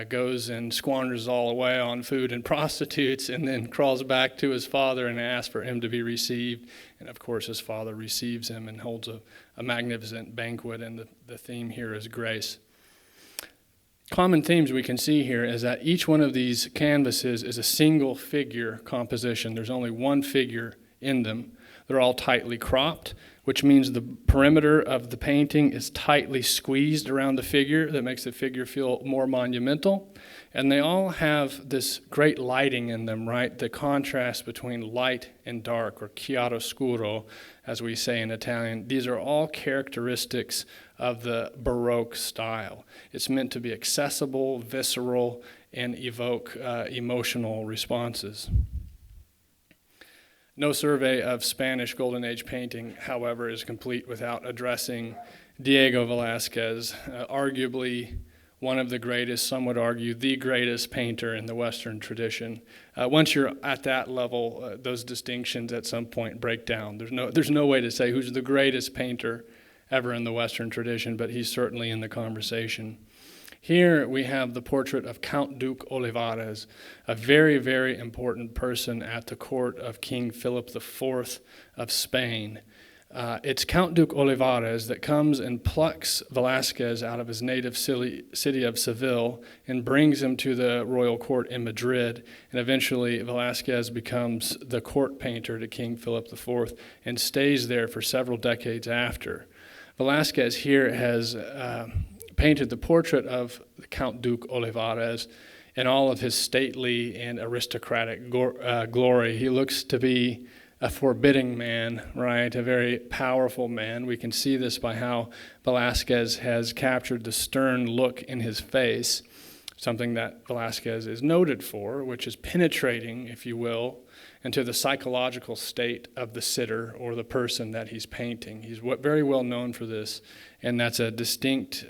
goes and squanders all away on food and prostitutes, and then crawls back to his father and asks for him to be received. And of course, his father receives him and holds a magnificent banquet, and the theme here is grace. Common themes we can see here is that each one of these canvases is a single figure composition. There's only one figure in them. They're all tightly cropped, which means the perimeter of the painting is tightly squeezed around the figure. That makes the figure feel more monumental. And they all have this great lighting in them, right? The contrast between light and dark, or chiaroscuro, as we say in Italian. These are all characteristics of the Baroque style. It's meant to be accessible, visceral, and evoke emotional responses. No survey of Spanish Golden Age painting, however, is complete without addressing Diego Velazquez, arguably one of the greatest, some would argue the greatest painter in the Western tradition. Once you're at that level, those distinctions at some point break down. There's no way to say who's the greatest painter ever in the Western tradition, but he's certainly in the conversation. Here we have the portrait of Count Duke Olivares, a very, very important person at the court of King Philip IV of Spain. It's Count Duke Olivares that comes and plucks Velazquez out of his native city of Seville and brings him to the royal court in Madrid. And eventually Velazquez becomes the court painter to King Philip IV and stays there for several decades after. Velazquez here has painted the portrait of Count Duke Olivares in all of his stately and aristocratic glory. He looks to be a forbidding man, right? A very powerful man. We can see this by how Velazquez has captured the stern look in his face, something that Velazquez is noted for, which is penetrating, if you will, into the psychological state of the sitter or the person that he's painting. He's very well known for this, and that's a distinct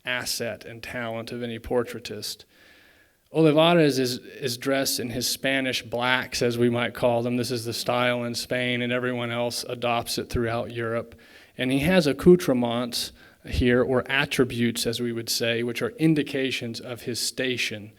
asset and talent of any portraitist. Olivares is dressed in his Spanish blacks, as we might call them. This is the style in Spain, and everyone else adopts it throughout Europe. And he has accoutrements here, or attributes, as we would say, which are indications of his station.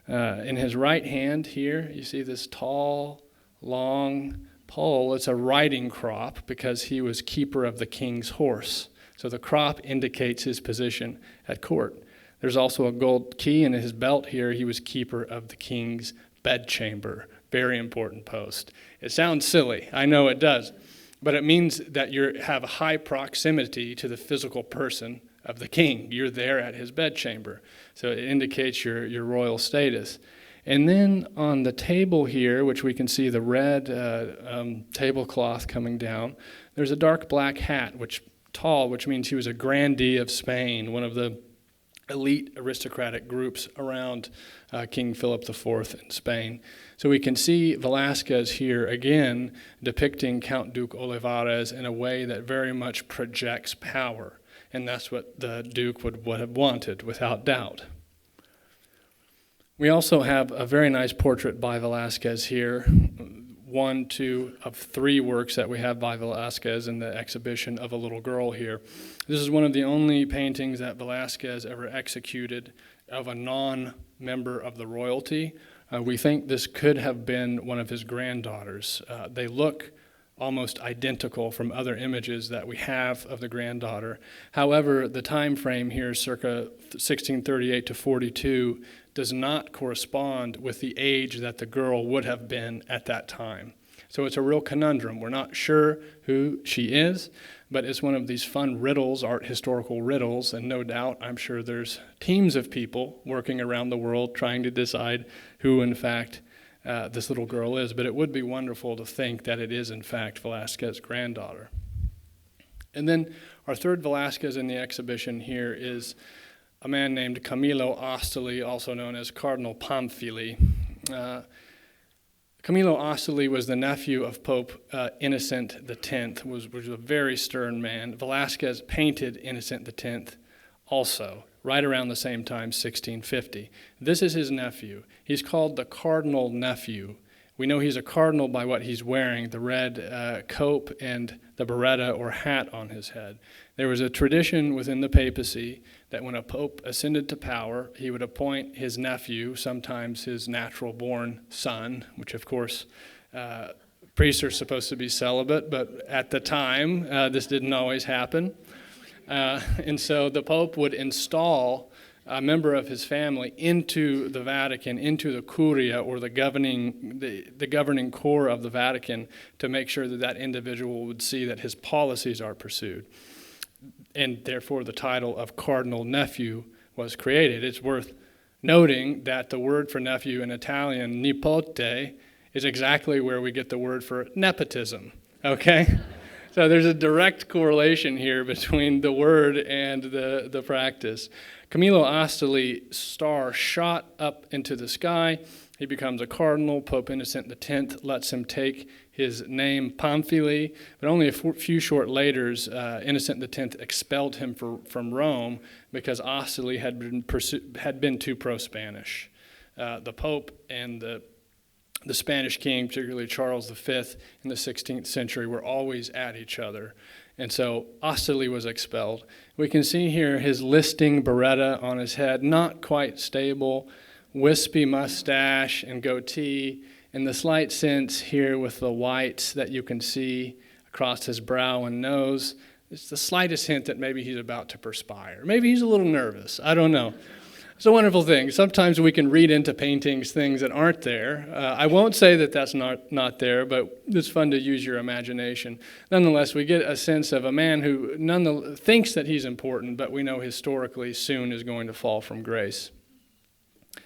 In his right hand here, you see this tall, long pole. It's a riding crop because he was keeper of the king's horse. So the crop indicates his position at court. There's also a gold key in his belt here. He was keeper of the king's bedchamber. Very important post. It sounds silly. I know it does. But it means that you have a high proximity to the physical person of the king. You're there at his bedchamber. So it indicates your royal status. And then on the table here, which we can see the red tablecloth coming down, there's a dark black hat, which means he was a grandee of Spain, one of the elite aristocratic groups around King Philip IV in Spain. So we can see Velazquez here again depicting Count Duke Olivares in a way that very much projects power. And that's what the Duke would have wanted, without doubt. We also have a very nice portrait by Velazquez here, one, two of three works that we have by Velazquez in the exhibition of a little girl here. This is one of the only paintings that Velazquez ever executed of a non-member of the royalty. We think this could have been one of his granddaughters. They look almost identical from other images that we have of the granddaughter. However, the time frame here, circa 1638 to 42, does not correspond with the age that the girl would have been at that time. So it's a real conundrum. We're not sure who she is, but it's one of these fun riddles, art historical riddles, and no doubt I'm sure there's teams of people working around the world trying to decide who, in fact, this little girl is. But it would be wonderful to think that it is, in fact, Velazquez's granddaughter. And then our third Velazquez in the exhibition here is a man named Camilo Ostoli, also known as Cardinal Pamphili. Camilo Ostoli was the nephew of Pope Innocent X, was a very stern man. Velazquez painted Innocent X also, right around the same time, 1650. This is his nephew. He's called the Cardinal Nephew. We know he's a cardinal by what he's wearing, the red cope and the biretta or hat on his head. There was a tradition within the papacy that when a pope ascended to power, he would appoint his nephew, sometimes his natural-born son, which of course priests are supposed to be celibate, but at the time this didn't always happen. And so the Pope would install a member of his family into the Vatican, into the Curia, or the governing core of the Vatican, to make sure that that individual would see that his policies are pursued. And therefore the title of Cardinal Nephew was created. It's worth noting that the word for nephew in Italian, nipote, is exactly where we get the word for nepotism, okay? So there's a direct correlation here between the word and the practice. Camilo Ostoli's star shot up into the sky. He becomes a cardinal. Pope Innocent X lets him take his name Pamphili, but only a few short later, Innocent X expelled him from Rome because Ostoli had been too pro-Spanish. The Pope and the Spanish king, particularly Charles V in the 16th century, were always at each other. And so Ostoli was expelled. We can see here his listing biretta on his head, not quite stable, wispy mustache and goatee, and the slight sense here with the whites that you can see across his brow and nose. It's the slightest hint that maybe he's about to perspire. Maybe he's a little nervous. I don't know. It's a wonderful thing. Sometimes we can read into paintings things that aren't there. I won't say that that's not there, but it's fun to use your imagination. Nonetheless, we get a sense of a man who thinks that he's important, but we know historically soon is going to fall from grace.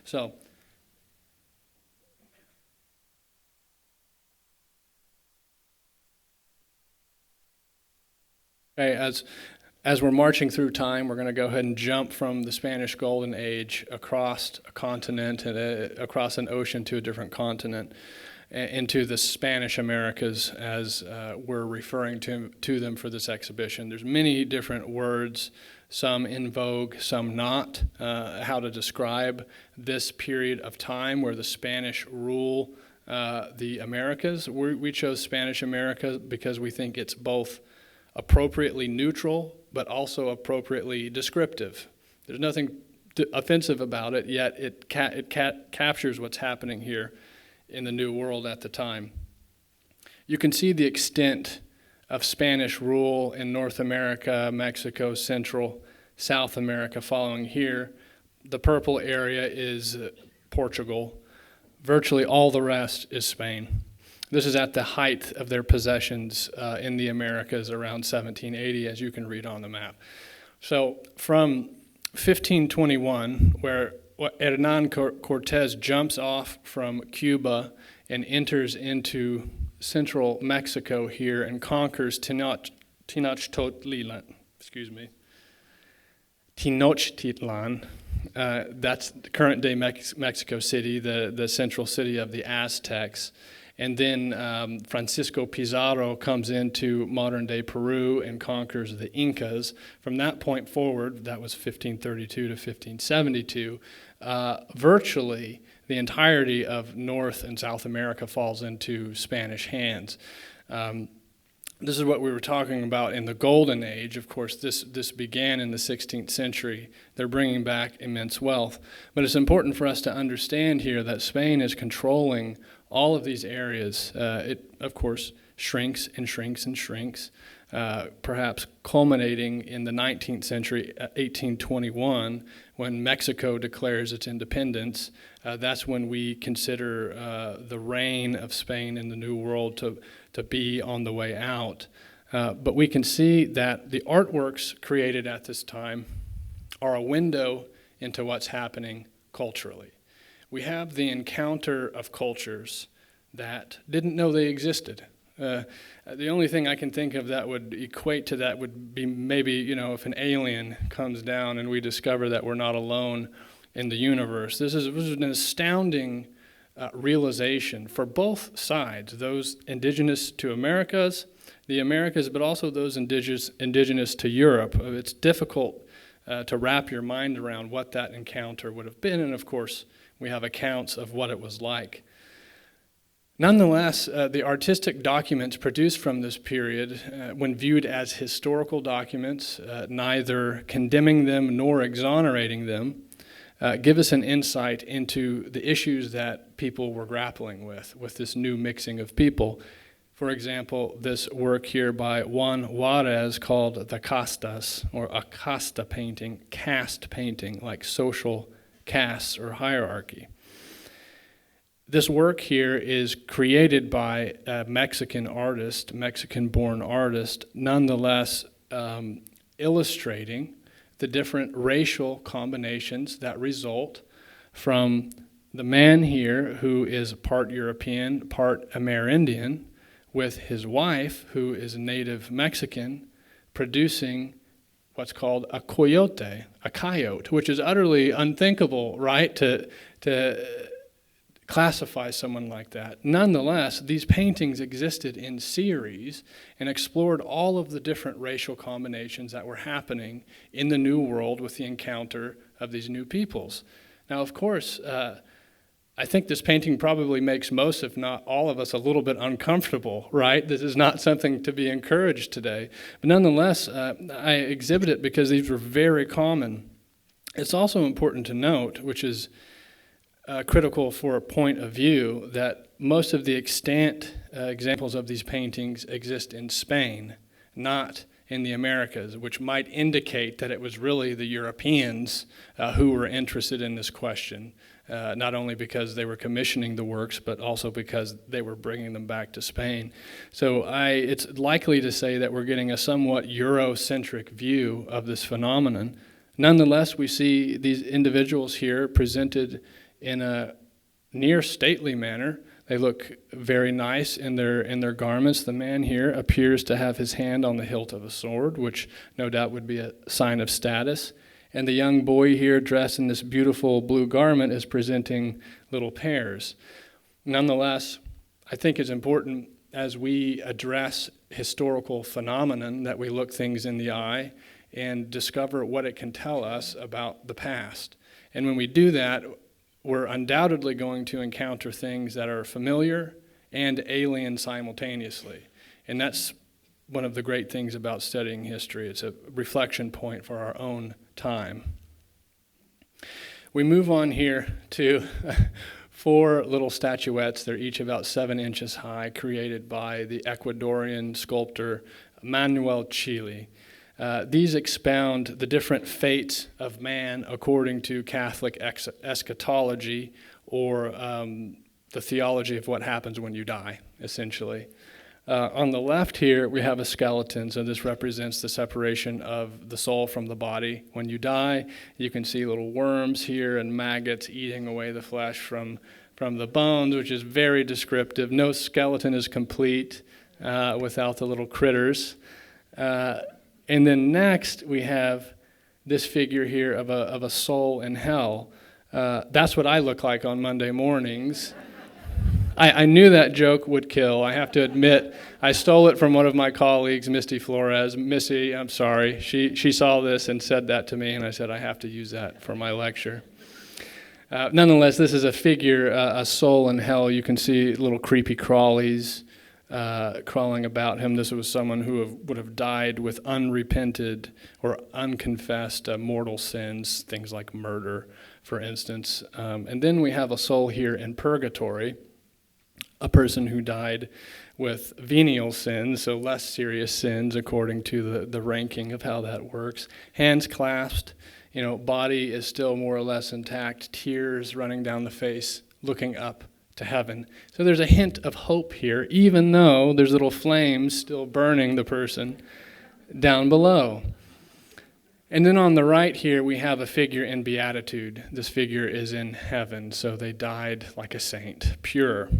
So, okay, as we're marching through time, we're going to go ahead and jump from the Spanish Golden Age across a continent and across an ocean to a different continent, into the Spanish Americas, as we're referring to them for this exhibition. There's many different words, some in vogue, some not, how to describe this period of time where the Spanish rule the Americas. We chose Spanish America because we think it's both appropriately neutral, but also appropriately descriptive. There's nothing offensive about it, yet it captures what's happening here in the New World at the time. You can see the extent of Spanish rule in North America, Mexico, Central, South America following here. The purple area is Portugal. Virtually all the rest is Spain. This is at the height of their possessions in the Americas around 1780, as you can read on the map. So from 1521, where Hernan Cortez jumps off from Cuba and enters into central Mexico here and conquers Tenochtitlan, Tenochtitlan. That's current-day Mexico City, the central city of the Aztecs. And then Francisco Pizarro comes into modern-day Peru and conquers the Incas. From that point forward, that was 1532 to 1572, virtually the entirety of North and South America falls into Spanish hands. This is what we were talking about in the Golden Age. Of course, this began in the 16th century. They're bringing back immense wealth. But it's important for us to understand here that Spain is controlling all of these areas. It, of course, shrinks and shrinks and shrinks, perhaps culminating in the 19th century, 1821, when Mexico declares its independence. That's when we consider the reign of Spain in the New World to be on the way out. But we can see that the artworks created at this time are a window into what's happening culturally. We have the encounter of cultures that didn't know they existed. The only thing I can think of that would equate to that would be maybe, if an alien comes down and we discover that we're not alone in the universe. This is an astounding realization for both sides, those indigenous to the Americas, but also those indigenous to Europe. It's difficult to wrap your mind around what that encounter would have been, and of course, we have accounts of what it was like. Nonetheless, the artistic documents produced from this period, when viewed as historical documents, neither condemning them nor exonerating them, give us an insight into the issues that people were grappling with this new mixing of people. For example, this work here by Juan Juarez called the Castas, or a casta painting, caste painting, like social castes or hierarchy. This work here is created by a Mexican artist, Mexican-born artist, nonetheless illustrating the different racial combinations that result from the man here who is part European, part Amerindian, with his wife, who is native Mexican, producing what's called a coyote, which is utterly unthinkable, right, to classify someone like that. Nonetheless, these paintings existed in series and explored all of the different racial combinations that were happening in the New World with the encounter of these new peoples. Now, of course, I think this painting probably makes most, if not all of us, a little bit uncomfortable, right? This is not something to be encouraged today. But nonetheless, I exhibit it because these were very common. It's also important to note, which is critical for a point of view, that most of the extant examples of these paintings exist in Spain, not in the Americas, which might indicate that it was really the Europeans who were interested in this question, not only because they were commissioning the works, but also because they were bringing them back to Spain. So it's likely to say that we're getting a somewhat Eurocentric view of this phenomenon. Nonetheless, we see these individuals here presented in a near stately manner. They look very nice in their garments. The man here appears to have his hand on the hilt of a sword, which no doubt would be a sign of status. And the young boy here, dressed in this beautiful blue garment, is presenting little pears. Nonetheless, I think it's important as we address historical phenomenon that we look things in the eye and discover what it can tell us about the past. And when we do that, we're undoubtedly going to encounter things that are familiar and alien simultaneously. And that's one of the great things about studying history. It's a reflection point for our own time. We move on here to 4 little statuettes. They're each about 7 inches high, created by the Ecuadorian sculptor Manuel Chile. These expound the different fates of man according to Catholic eschatology, or the theology of what happens when you die, essentially. On the left here, we have a skeleton, so this represents the separation of the soul from the body. When you die, you can see little worms here and maggots eating away the flesh from the bones, which is very descriptive. No skeleton is complete without the little critters. And then next, we have this figure here of a soul in hell. That's what I look like on Monday mornings. I knew that joke would kill. I have to admit, I stole it from one of my colleagues, Misty Flores. Missy, I'm sorry. She saw this and said that to me, and I said, I have to use that for my lecture. Nonetheless, this is a figure, a soul in hell. You can see little creepy crawlies crawling about him. This was someone who would have died with unrepented or unconfessed mortal sins, things like murder, for instance. And then we have a soul here in purgatory, a person who died with venial sins, so less serious sins according to the ranking of how that works. Hands clasped, body is still more or less intact, tears running down the face, looking up to heaven. So there's a hint of hope here, even though there's little flames still burning the person down below. And then on the right here, we have a figure in beatitude. This figure is in heaven, so they died like a saint, pure.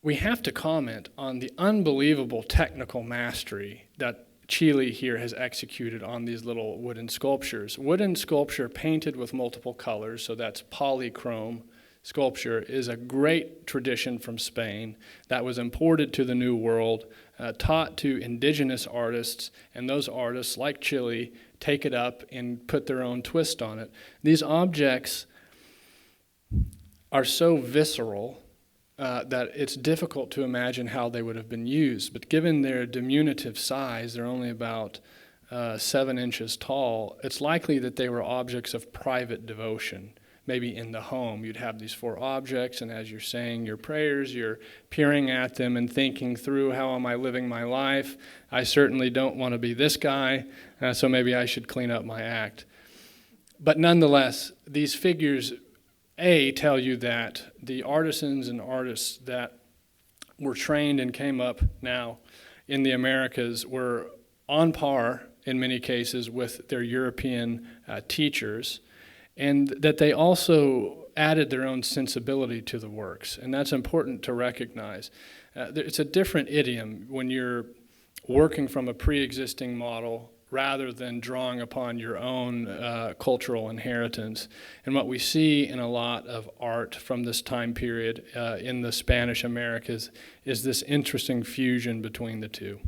We have to comment on the unbelievable technical mastery that Chile here has executed on these little wooden sculptures. Wooden sculpture painted with multiple colors, so that's polychrome sculpture, is a great tradition from Spain that was imported to the New World, taught to indigenous artists, and those artists, like Chile, take it up and put their own twist on it. These objects are so visceral that it's difficult to imagine how they would have been used. But given their diminutive size, they're only about 7 inches tall, it's likely that they were objects of private devotion. Maybe in the home, you'd have these 4 objects, and as you're saying your prayers, you're peering at them and thinking through, how am I living my life? I certainly don't want to be this guy, so maybe I should clean up my act. But nonetheless, these figures tell you that the artisans and artists that were trained and came up now in the Americas were on par, in many cases, with their European teachers, and that they also added their own sensibility to the works, and that's important to recognize. It's a different idiom when you're working from a pre-existing model rather than drawing upon your own cultural inheritance. And what we see in a lot of art from this time period in the Spanish Americas is this interesting fusion between the two.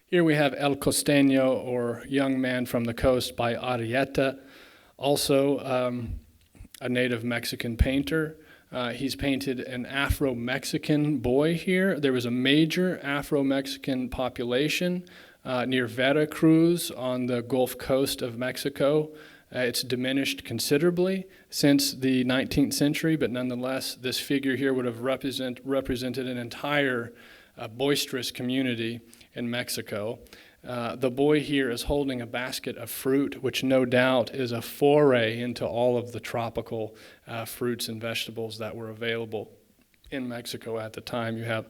Here we have El Costeño, or Young Man from the Coast, by Arrieta, also a native Mexican painter. He's painted an Afro-Mexican boy here. There was a major Afro-Mexican population near Veracruz on the Gulf Coast of Mexico. It's diminished considerably since the 19th century, but nonetheless, this figure here would have represented an entire boisterous community in Mexico. The boy here is holding a basket of fruit, which no doubt is a foray into all of the tropical fruits and vegetables that were available in Mexico at the time. You have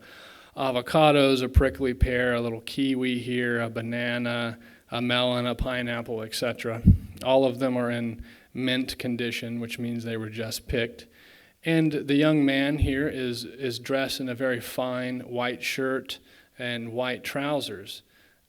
avocados, a prickly pear, a little kiwi here, a banana, a melon, a pineapple, etc. All of them are in mint condition, which means they were just picked. And the young man here is dressed in a very fine white shirt and white trousers.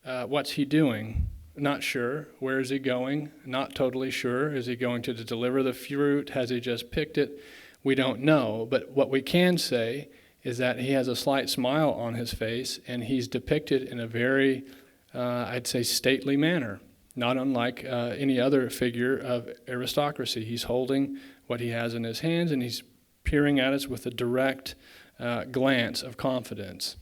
What's he doing? Not sure. Where is he going? Not totally sure. Is he going to deliver the fruit? Has he just picked it? We don't know. But what we can say is that he has a slight smile on his face, and he's depicted in a very, I'd say, stately manner, not unlike any other figure of aristocracy. He's holding what he has in his hands, and he's peering at us with a direct glance of confidence.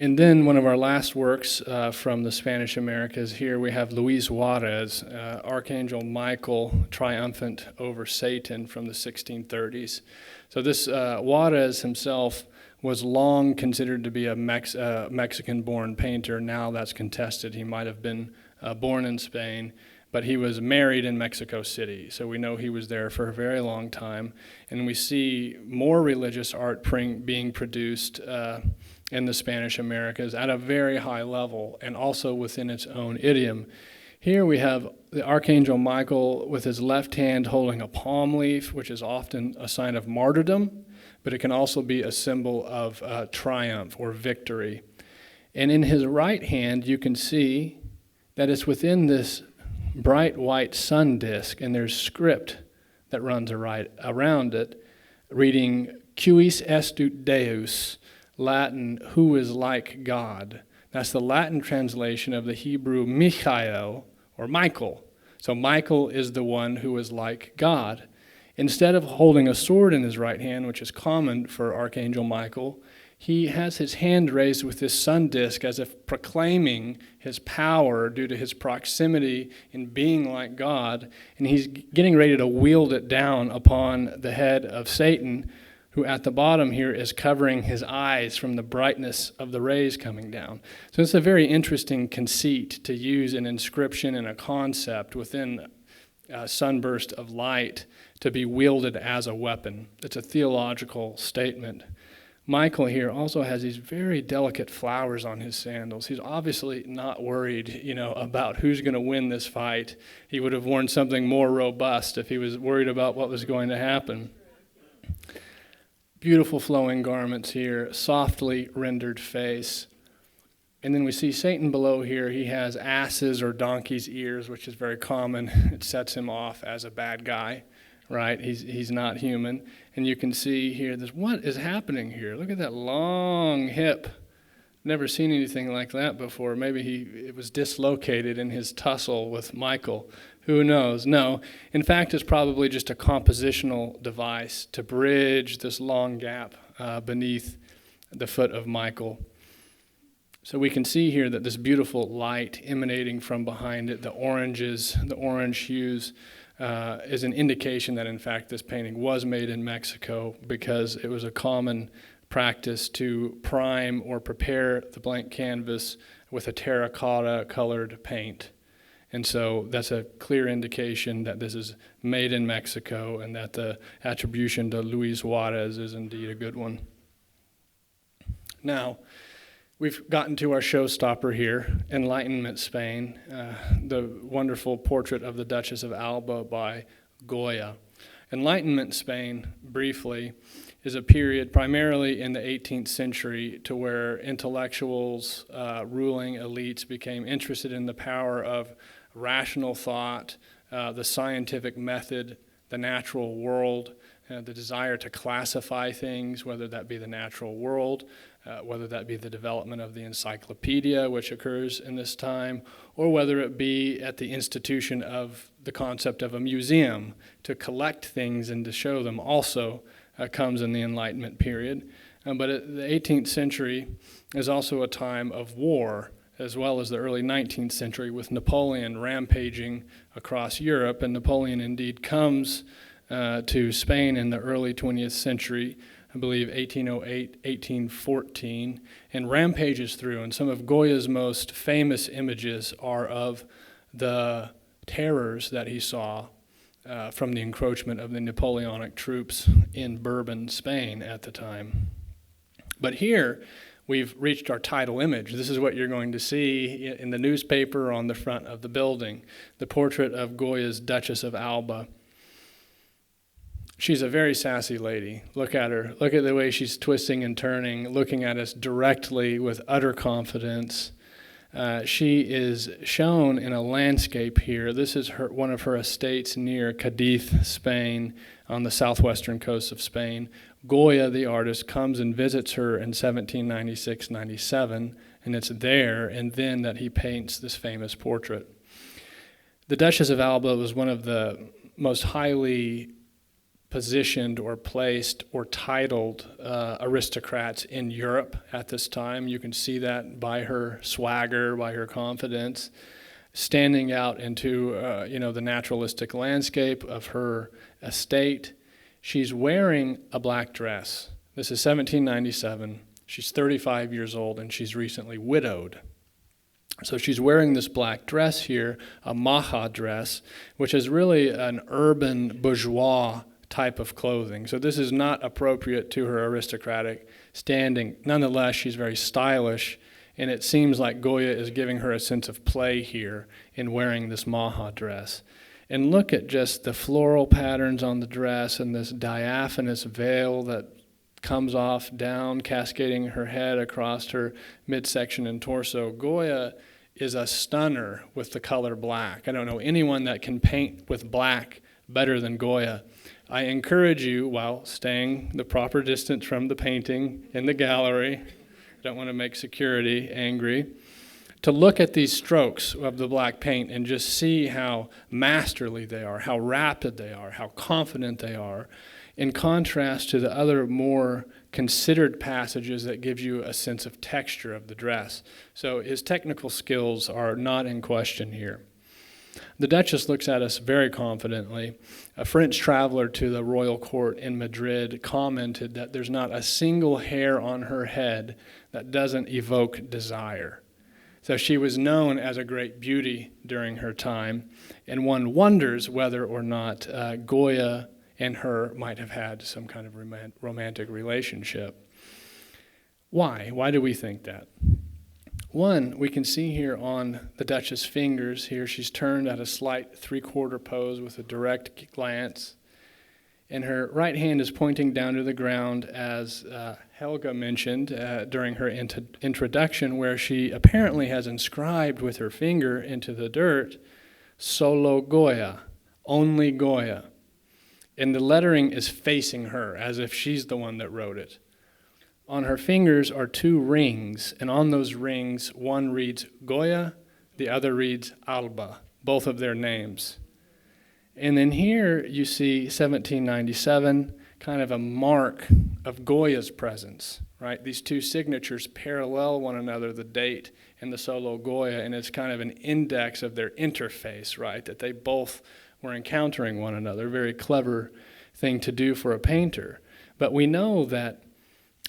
And then one of our last works from the Spanish Americas, here we have Luis Juarez, Archangel Michael Triumphant over Satan from the 1630s. So this Juarez himself was long considered to be a Mexican-born painter. Now that's contested. He might have been born in Spain, but he was married in Mexico City. So we know he was there for a very long time. And we see more religious art being produced in the Spanish Americas at a very high level and also within its own idiom. Here we have the Archangel Michael with his left hand holding a palm leaf, which is often a sign of martyrdom, but it can also be a symbol of triumph or victory. And in his right hand, you can see that it's within this bright white sun disk, and there's script that runs around it, reading Quis estut Deus, Latin, who is like God. That's the Latin translation of the Hebrew Michael, or Michael. So Michael is the one who is like God. Instead of holding a sword in his right hand, which is common for Archangel Michael, he has his hand raised with this sun disk as if proclaiming his power due to his proximity in being like God, and he's getting ready to wield it down upon the head of Satan, who at the bottom here is covering his eyes from the brightness of the rays coming down. So it's a very interesting conceit to use an inscription and a concept within a sunburst of light to be wielded as a weapon. It's a theological statement. Michael here also has these very delicate flowers on his sandals. He's obviously not worried, about who's going to win this fight. He would have worn something more robust if he was worried about what was going to happen. Beautiful flowing garments here, softly rendered face. And then we see Satan below here. He has asses or donkey's ears, which is very common. It sets him off as a bad guy, right? He's not human. And you can see here, what is happening here? Look at that long hip. Never seen anything like that before. Maybe it was dislocated in his tussle with Michael. Who knows? No. In fact, it's probably just a compositional device to bridge this long gap beneath the foot of Michael. So we can see here that this beautiful light emanating from behind it, the orange hues, is an indication that, in fact, this painting was made in Mexico, because it was a common practice to prime or prepare the blank canvas with a terracotta-colored paint. And so that's a clear indication that this is made in Mexico and that the attribution to Luis Juarez is indeed a good one. Now, we've gotten to our showstopper here, Enlightenment Spain, the wonderful portrait of the Duchess of Alba by Goya. Enlightenment Spain, briefly, is a period primarily in the 18th century to where intellectuals, ruling elites became interested in the power of rational thought, the scientific method, the natural world, the desire to classify things, whether that be the natural world, whether that be the development of the encyclopedia, which occurs in this time, or whether it be at the institution of the concept of a museum to collect things and to show them, also comes in the Enlightenment period. But the 18th century is also a time of war, as well as the early 19th century, with Napoleon rampaging across Europe. And Napoleon indeed comes to Spain in the early 20th century, I believe 1808, 1814, and rampages through. And some of Goya's most famous images are of the terrors that he saw from the encroachment of the Napoleonic troops in Bourbon, Spain at the time. But here, we've reached our title image. This is what you're going to see in the newspaper on the front of the building, the portrait of Goya's Duchess of Alba. She's a very sassy lady. Look at her. Look at the way she's twisting and turning, looking at us directly with utter confidence. She is shown in a landscape here. This is one of her estates near Cadiz, Spain, on the southwestern coast of Spain. Goya, the artist, comes and visits her in 1796-97, and it's there and then that he paints this famous portrait. The Duchess of Alba was one of the most highly positioned or placed or titled aristocrats in Europe at this time. You can see that by her swagger, by her confidence, standing out into the naturalistic landscape of her estate. She's wearing a black dress. This is 1797. She's 35 years old, and she's recently widowed. So she's wearing this black dress here, a maja dress, which is really an urban bourgeois type of clothing. So this is not appropriate to her aristocratic standing. Nonetheless, she's very stylish, and it seems like Goya is giving her a sense of play here in wearing this maja dress. And look at just the floral patterns on the dress and this diaphanous veil that comes off down, cascading her head across her midsection and torso. Goya is a stunner with the color black. I don't know anyone that can paint with black better than Goya. I encourage you, while staying the proper distance from the painting in the gallery, I don't want to make security angry, to look at these strokes of the black paint and just see how masterly they are, how rapid they are, how confident they are, in contrast to the other more considered passages that give you a sense of texture of the dress. So his technical skills are not in question here. The Duchess looks at us very confidently. A French traveler to the royal court in Madrid commented that there's not a single hair on her head that doesn't evoke desire. So she was known as a great beauty during her time, and one wonders whether or not Goya and her might have had some kind of romantic relationship. Why? Why do we think that? One, we can see here on the Duchess' fingers, here she's turned at a slight three-quarter pose with a direct glance, and her right hand is pointing down to the ground, as Helga mentioned during her introduction, where she apparently has inscribed with her finger into the dirt, "Solo Goya," only Goya. And the lettering is facing her, as if she's the one that wrote it. On her fingers are two rings, and on those rings, one reads Goya, the other reads Alba, both of their names. And then here you see 1797, kind of a mark of Goya's presence, right? These two signatures parallel one another, the date and the solo Goya, and it's kind of an index of their interface, right? That they both were encountering one another. Very clever thing to do for a painter. But we know that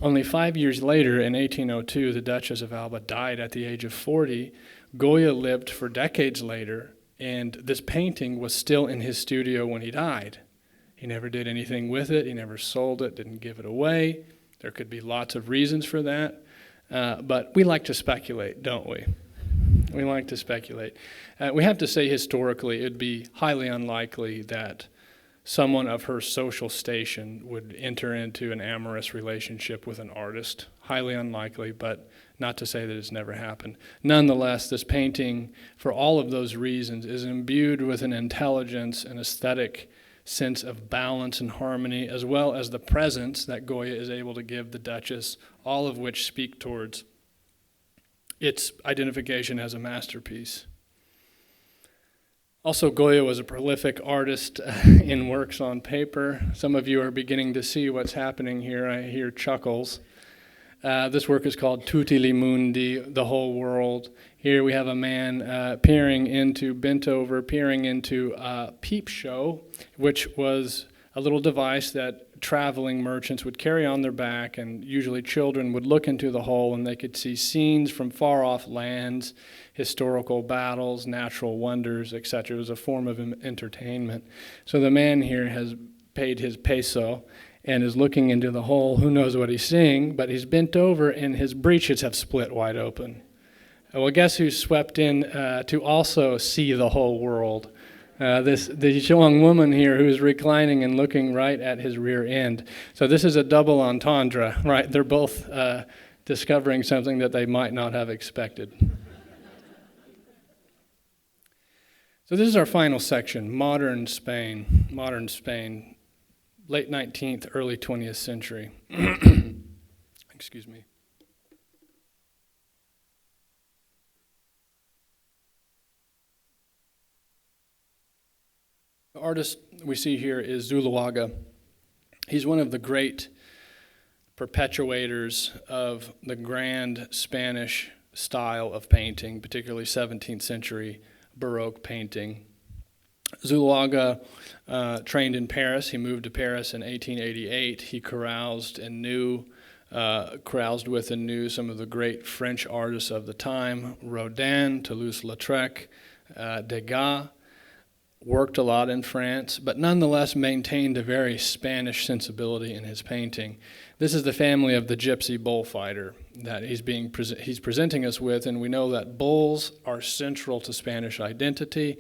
only 5 years later, in 1802, the Duchess of Alba died at the age of 40. Goya lived for decades later, and this painting was still in his studio when he died. He never did anything with it. He never sold it, didn't give it away. There could be lots of reasons for that. But we like to speculate, don't we? We like to speculate. We have to say historically, it'd be highly unlikely that someone of her social station would enter into an amorous relationship with an artist. Highly unlikely, but not to say that it's never happened. Nonetheless, this painting, for all of those reasons, is imbued with an intelligence, an aesthetic sense of balance and harmony, as well as the presence that Goya is able to give the Duchess, all of which speak towards its identification as a masterpiece. Also, Goya was a prolific artist in works on paper. Some of you are beginning to see what's happening here. I hear chuckles. This work is called Tutti li Mundi, the whole world. Here we have a man bent over, peering into a peep show, which was a little device that traveling merchants would carry on their back, and usually children would look into the hole and they could see scenes from far off lands, historical battles, natural wonders, etc. It was a form of entertainment. So the man here has paid his peso and is looking into the hole. Who knows what he's seeing, but he's bent over and his breeches have split wide open. Well, guess who's swept in to also see the whole world? This young woman here who's reclining and looking right at his rear end. So this is a double entendre, right? They're both discovering something that they might not have expected. So this is our final section, modern Spain, late 19th, early 20th century. Excuse me. The artist we see here is Zuluaga. He's one of the great perpetuators of the grand Spanish style of painting, particularly 17th century Baroque painting. Zuluaga trained in Paris. He moved to Paris in 1888. He caroused with and knew some of the great French artists of the time, Rodin, Toulouse-Lautrec, Degas. Worked a lot in France, but nonetheless maintained a very Spanish sensibility in his painting. This is the family of the Gypsy Bullfighter that he's presenting us with, and we know that bulls are central to Spanish identity.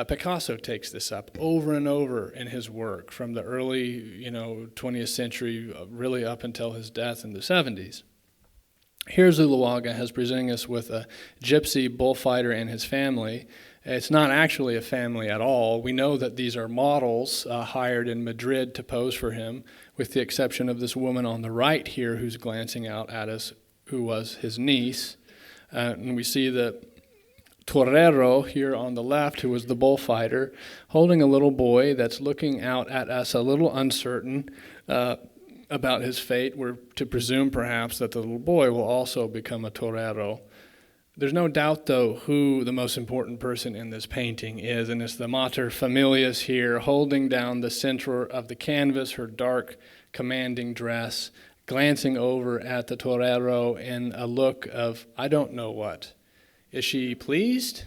Picasso takes this up over and over in his work from the early 20th century, really up until his death in the 70s. Here Zuluaga has presenting us with a Gypsy Bullfighter and his family. It's not actually a family at all. We know that these are models hired in Madrid to pose for him, with the exception of this woman on the right here who's glancing out at us, who was his niece. And we see the torero here on the left, who was the bullfighter, holding a little boy that's looking out at us, a little uncertain about his fate. We're to presume perhaps that the little boy will also become a torero. There's no doubt, though, who the most important person in this painting is, and it's the Mater Familias here, holding down the center of the canvas, her dark, commanding dress, glancing over at the torero in a look of, I don't know what. Is she pleased?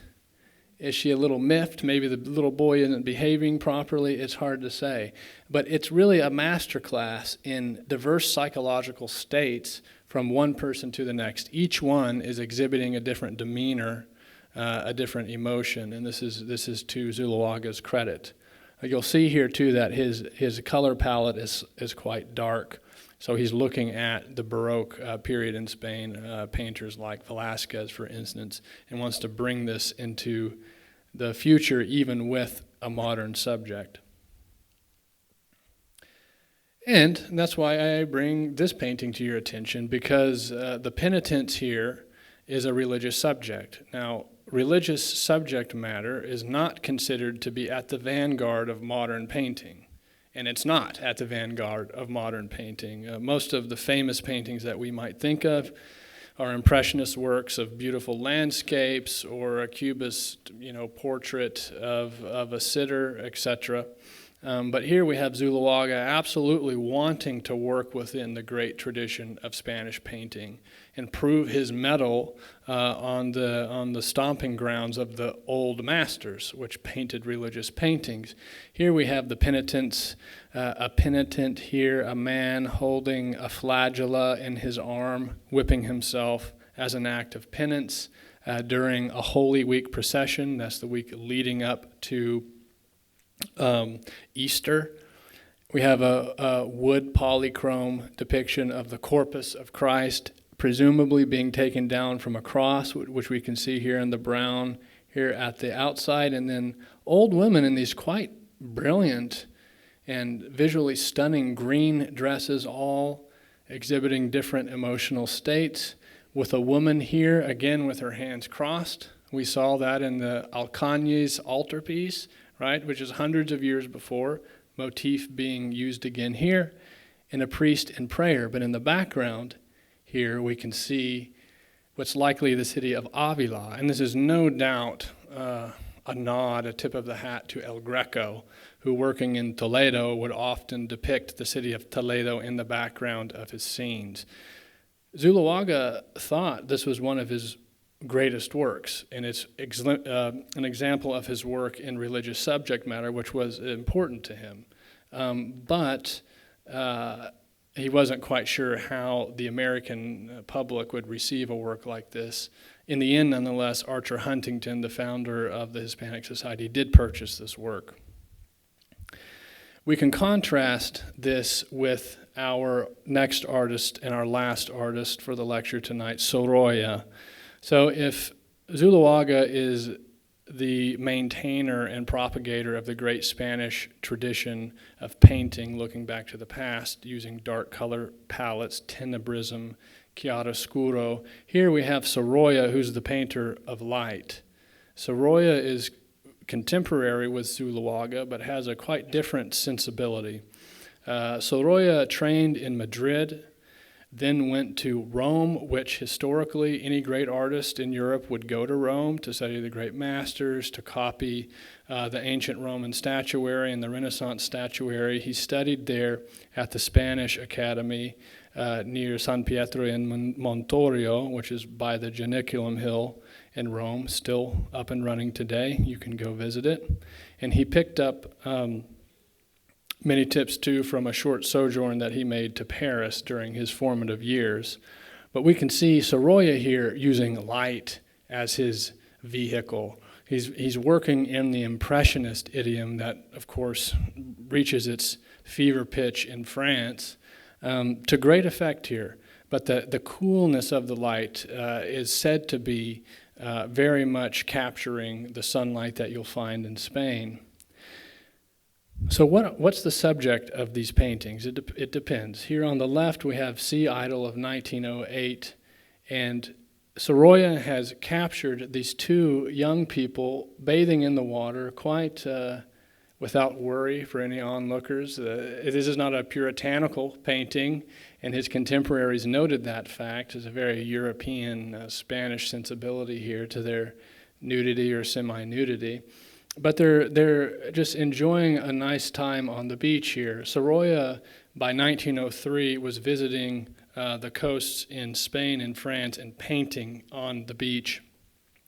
Is she a little miffed? Maybe the little boy isn't behaving properly. It's hard to say. But it's really a masterclass in diverse psychological states from one person to the next. Each one is exhibiting a different demeanor, a different emotion, and this is to Zuluaga's credit. You'll see here too that his color palette is quite dark. So he's looking at the Baroque period in Spain, painters like Velazquez, for instance, and wants to bring this into the future, even with a modern subject. And that's why I bring this painting to your attention, because the penitence here is a religious subject. Now, religious subject matter is not considered to be at the vanguard of modern painting. And it's not at the vanguard of modern painting. Most of the famous paintings that we might think of are Impressionist works of beautiful landscapes or a Cubist, portrait of a sitter, etc. But here we have Zuluaga absolutely wanting to work within the great tradition of Spanish painting and prove his mettle on the stomping grounds of the old masters, which painted religious paintings. Here we have the penitents, a penitent here, a man holding a flagella in his arm, whipping himself as an act of penance during a Holy Week procession. That's the week leading up to Easter. We have a wood polychrome depiction of the corpus of Christ, presumably being taken down from a cross, which we can see here in the brown here at the outside, and then old women in these quite brilliant and visually stunning green dresses, all exhibiting different emotional states, with a woman here, again with her hands crossed. We saw that in the Alcañiz altarpiece, right, which is hundreds of years before, motif being used again here, and a priest in prayer. But in the background here we can see what's likely the city of Avila, and this is no doubt a nod, a tip of the hat to El Greco, who working in Toledo would often depict the city of Toledo in the background of his scenes. Zuluaga thought this was one of his greatest works, and it's an example of his work in religious subject matter, which was important to him. But he wasn't quite sure how the American public would receive a work like this. In the end, nonetheless, Archer Huntington, the founder of the Hispanic Society, did purchase this work. We can contrast this with our next artist and our last artist for the lecture tonight, Sorolla. So if Zuluaga is the maintainer and propagator of the great Spanish tradition of painting, looking back to the past, using dark color palettes, tenebrism, chiaroscuro, here we have Sorolla, who's the painter of light. Sorolla is contemporary with Zuluaga, but has a quite different sensibility. Sorolla trained in Madrid, then went to Rome, which historically any great artist in Europe would go to Rome to study the great masters, to copy the ancient Roman statuary and the Renaissance statuary. He studied there at the Spanish Academy near San Pietro in Montorio, which is by the Janiculum Hill in Rome, still up and running today. You can go visit it. And he picked up many tips, too, from a short sojourn that he made to Paris during his formative years. But we can see Sorolla here using light as his vehicle. he's working in the Impressionist idiom that, of course, reaches its fever pitch in France to great effect here. But the coolness of the light is said to be very much capturing the sunlight that you'll find in Spain. So what's the subject of these paintings? It depends. Here on the left we have Sea Idol of 1908, and Sorolla has captured these two young people bathing in the water quite without worry for any onlookers. This is not a puritanical painting, and his contemporaries noted that fact. There's a very European, Spanish sensibility here to their nudity or semi-nudity. But they're just enjoying a nice time on the beach here. Sorolla, by 1903, was visiting the coasts in Spain and France and painting on the beach.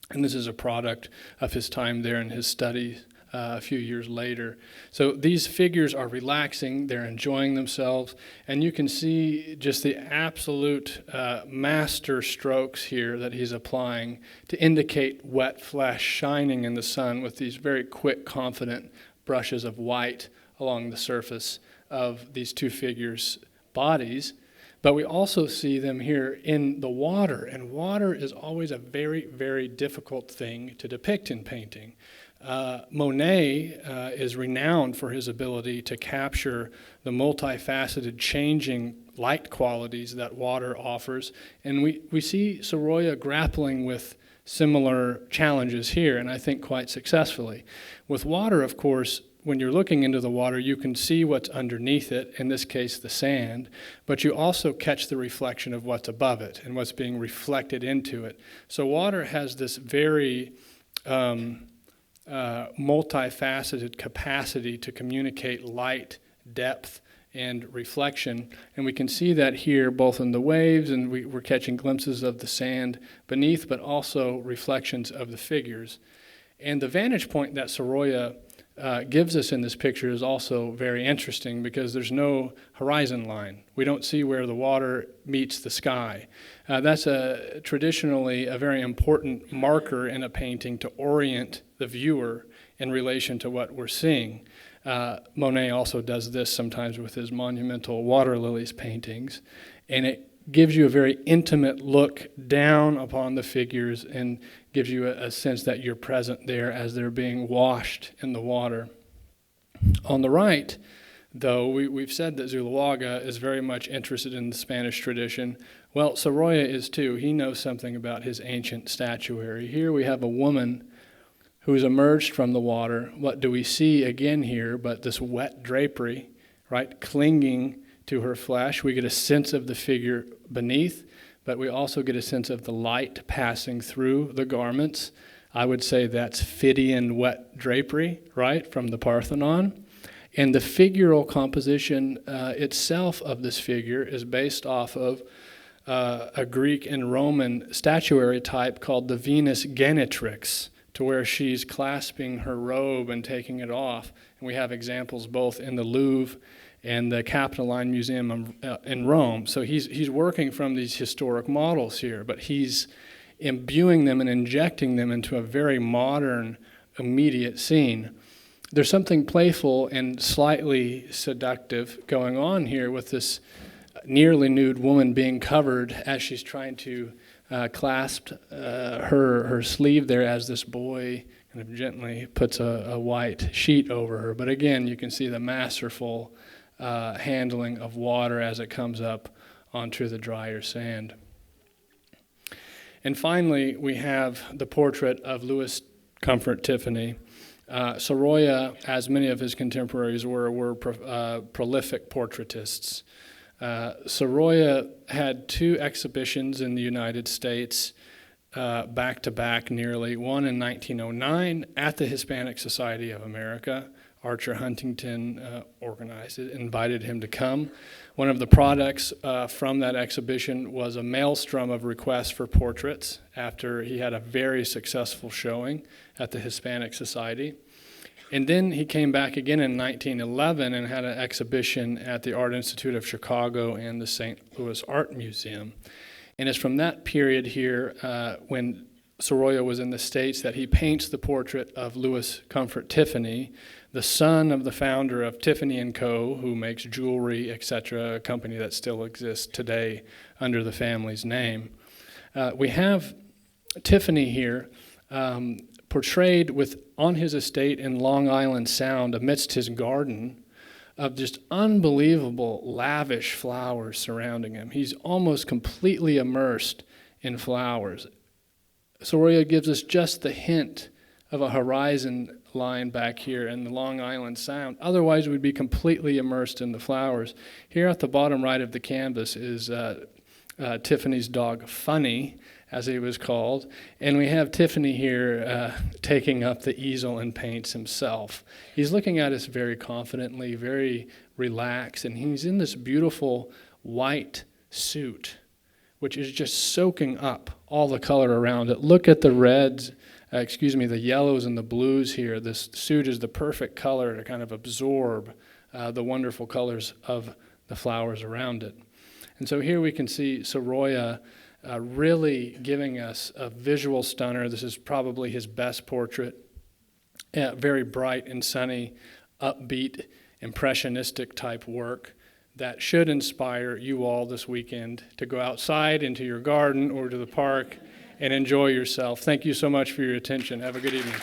And this is a product of his time there and his studies a few years later. So these figures are relaxing, they're enjoying themselves, and you can see just the absolute master strokes here that he's applying to indicate wet flesh shining in the sun with these very quick, confident brushes of white along the surface of these two figures' bodies. But we also see them here in the water, and water is always a very, very difficult thing to depict in painting. Monet is renowned for his ability to capture the multifaceted, changing light qualities that water offers, and we see Sorolla grappling with similar challenges here, and I think quite successfully. With water, of course, when you're looking into the water, you can see what's underneath it, in this case the sand, but you also catch the reflection of what's above it and what's being reflected into it. So water has this very multifaceted capacity to communicate light, depth, and reflection. And we can see that here both in the waves, and we're catching glimpses of the sand beneath, but also reflections of the figures. And the vantage point that Sorolla gives us in this picture is also very interesting because there's no horizon line. We don't see where the water meets the sky. That's traditionally a very important marker in a painting to orient the viewer in relation to what we're seeing. Monet also does this sometimes with his monumental water lilies paintings, and it gives you a very intimate look down upon the figures and gives you a sense that you're present there as they're being washed in the water. On the right, though, we've said that Zuluaga is very much interested in the Spanish tradition. Well, Sorolla is too. He knows something about his ancient statuary. Here we have a woman who's emerged from the water. What do we see again here but this wet drapery, right, clinging to her flesh? We get a sense of the figure beneath, but we also get a sense of the light passing through the garments. I would say that's Phidian wet drapery, right, from the Parthenon. And the figural composition itself of this figure is based off of a Greek and Roman statuary type called the Venus Genitrix, to where she's clasping her robe and taking it off. And we have examples both in the Louvre and the Capitoline Museum in Rome. So he's working from these historic models here, but he's imbuing them and injecting them into a very modern, immediate scene. There's something playful and slightly seductive going on here with this nearly nude woman being covered as she's trying to clasp her sleeve there as this boy kind of gently puts a white sheet over her. But again, you can see the masterful handling of water as it comes up onto the drier sand. And finally, we have the portrait of Louis Comfort Tiffany. Sorolla, as many of his contemporaries were prolific portraitists. Sorolla had two exhibitions in the United States back-to-back nearly, one in 1909 at the Hispanic Society of America. Archer Huntington organized it, invited him to come. One of the products from that exhibition was a maelstrom of requests for portraits after he had a very successful showing at the Hispanic Society. And then he came back again in 1911 and had an exhibition at the Art Institute of Chicago and the St. Louis Art Museum. And it's from that period here when Sorolla was in the States that he paints the portrait of Louis Comfort Tiffany, the son of the founder of Tiffany & Co., who makes jewelry, etc., a company that still exists today under the family's name. We have Tiffany here portrayed on his estate in Long Island Sound amidst his garden of just unbelievable, lavish flowers surrounding him. He's almost completely immersed in flowers. Sorolla gives us just the hint of a horizon line back here in the Long Island Sound. Otherwise, we'd be completely immersed in the flowers. Here at the bottom right of the canvas is Tiffany's dog, Funny, as he was called. And we have Tiffany here taking up the easel and paints himself. He's looking at us very confidently, very relaxed, and he's in this beautiful white suit, which is just soaking up all the color around it. Look at the reds, the yellows and the blues here. This suit is the perfect color to kind of absorb the wonderful colors of the flowers around it. And so here we can see Sorolla really giving us a visual stunner. This is probably his best portrait. Very bright and sunny, upbeat, impressionistic type work that should inspire you all this weekend to go outside into your garden or to the park and enjoy yourself. Thank you so much for your attention. Have a good evening.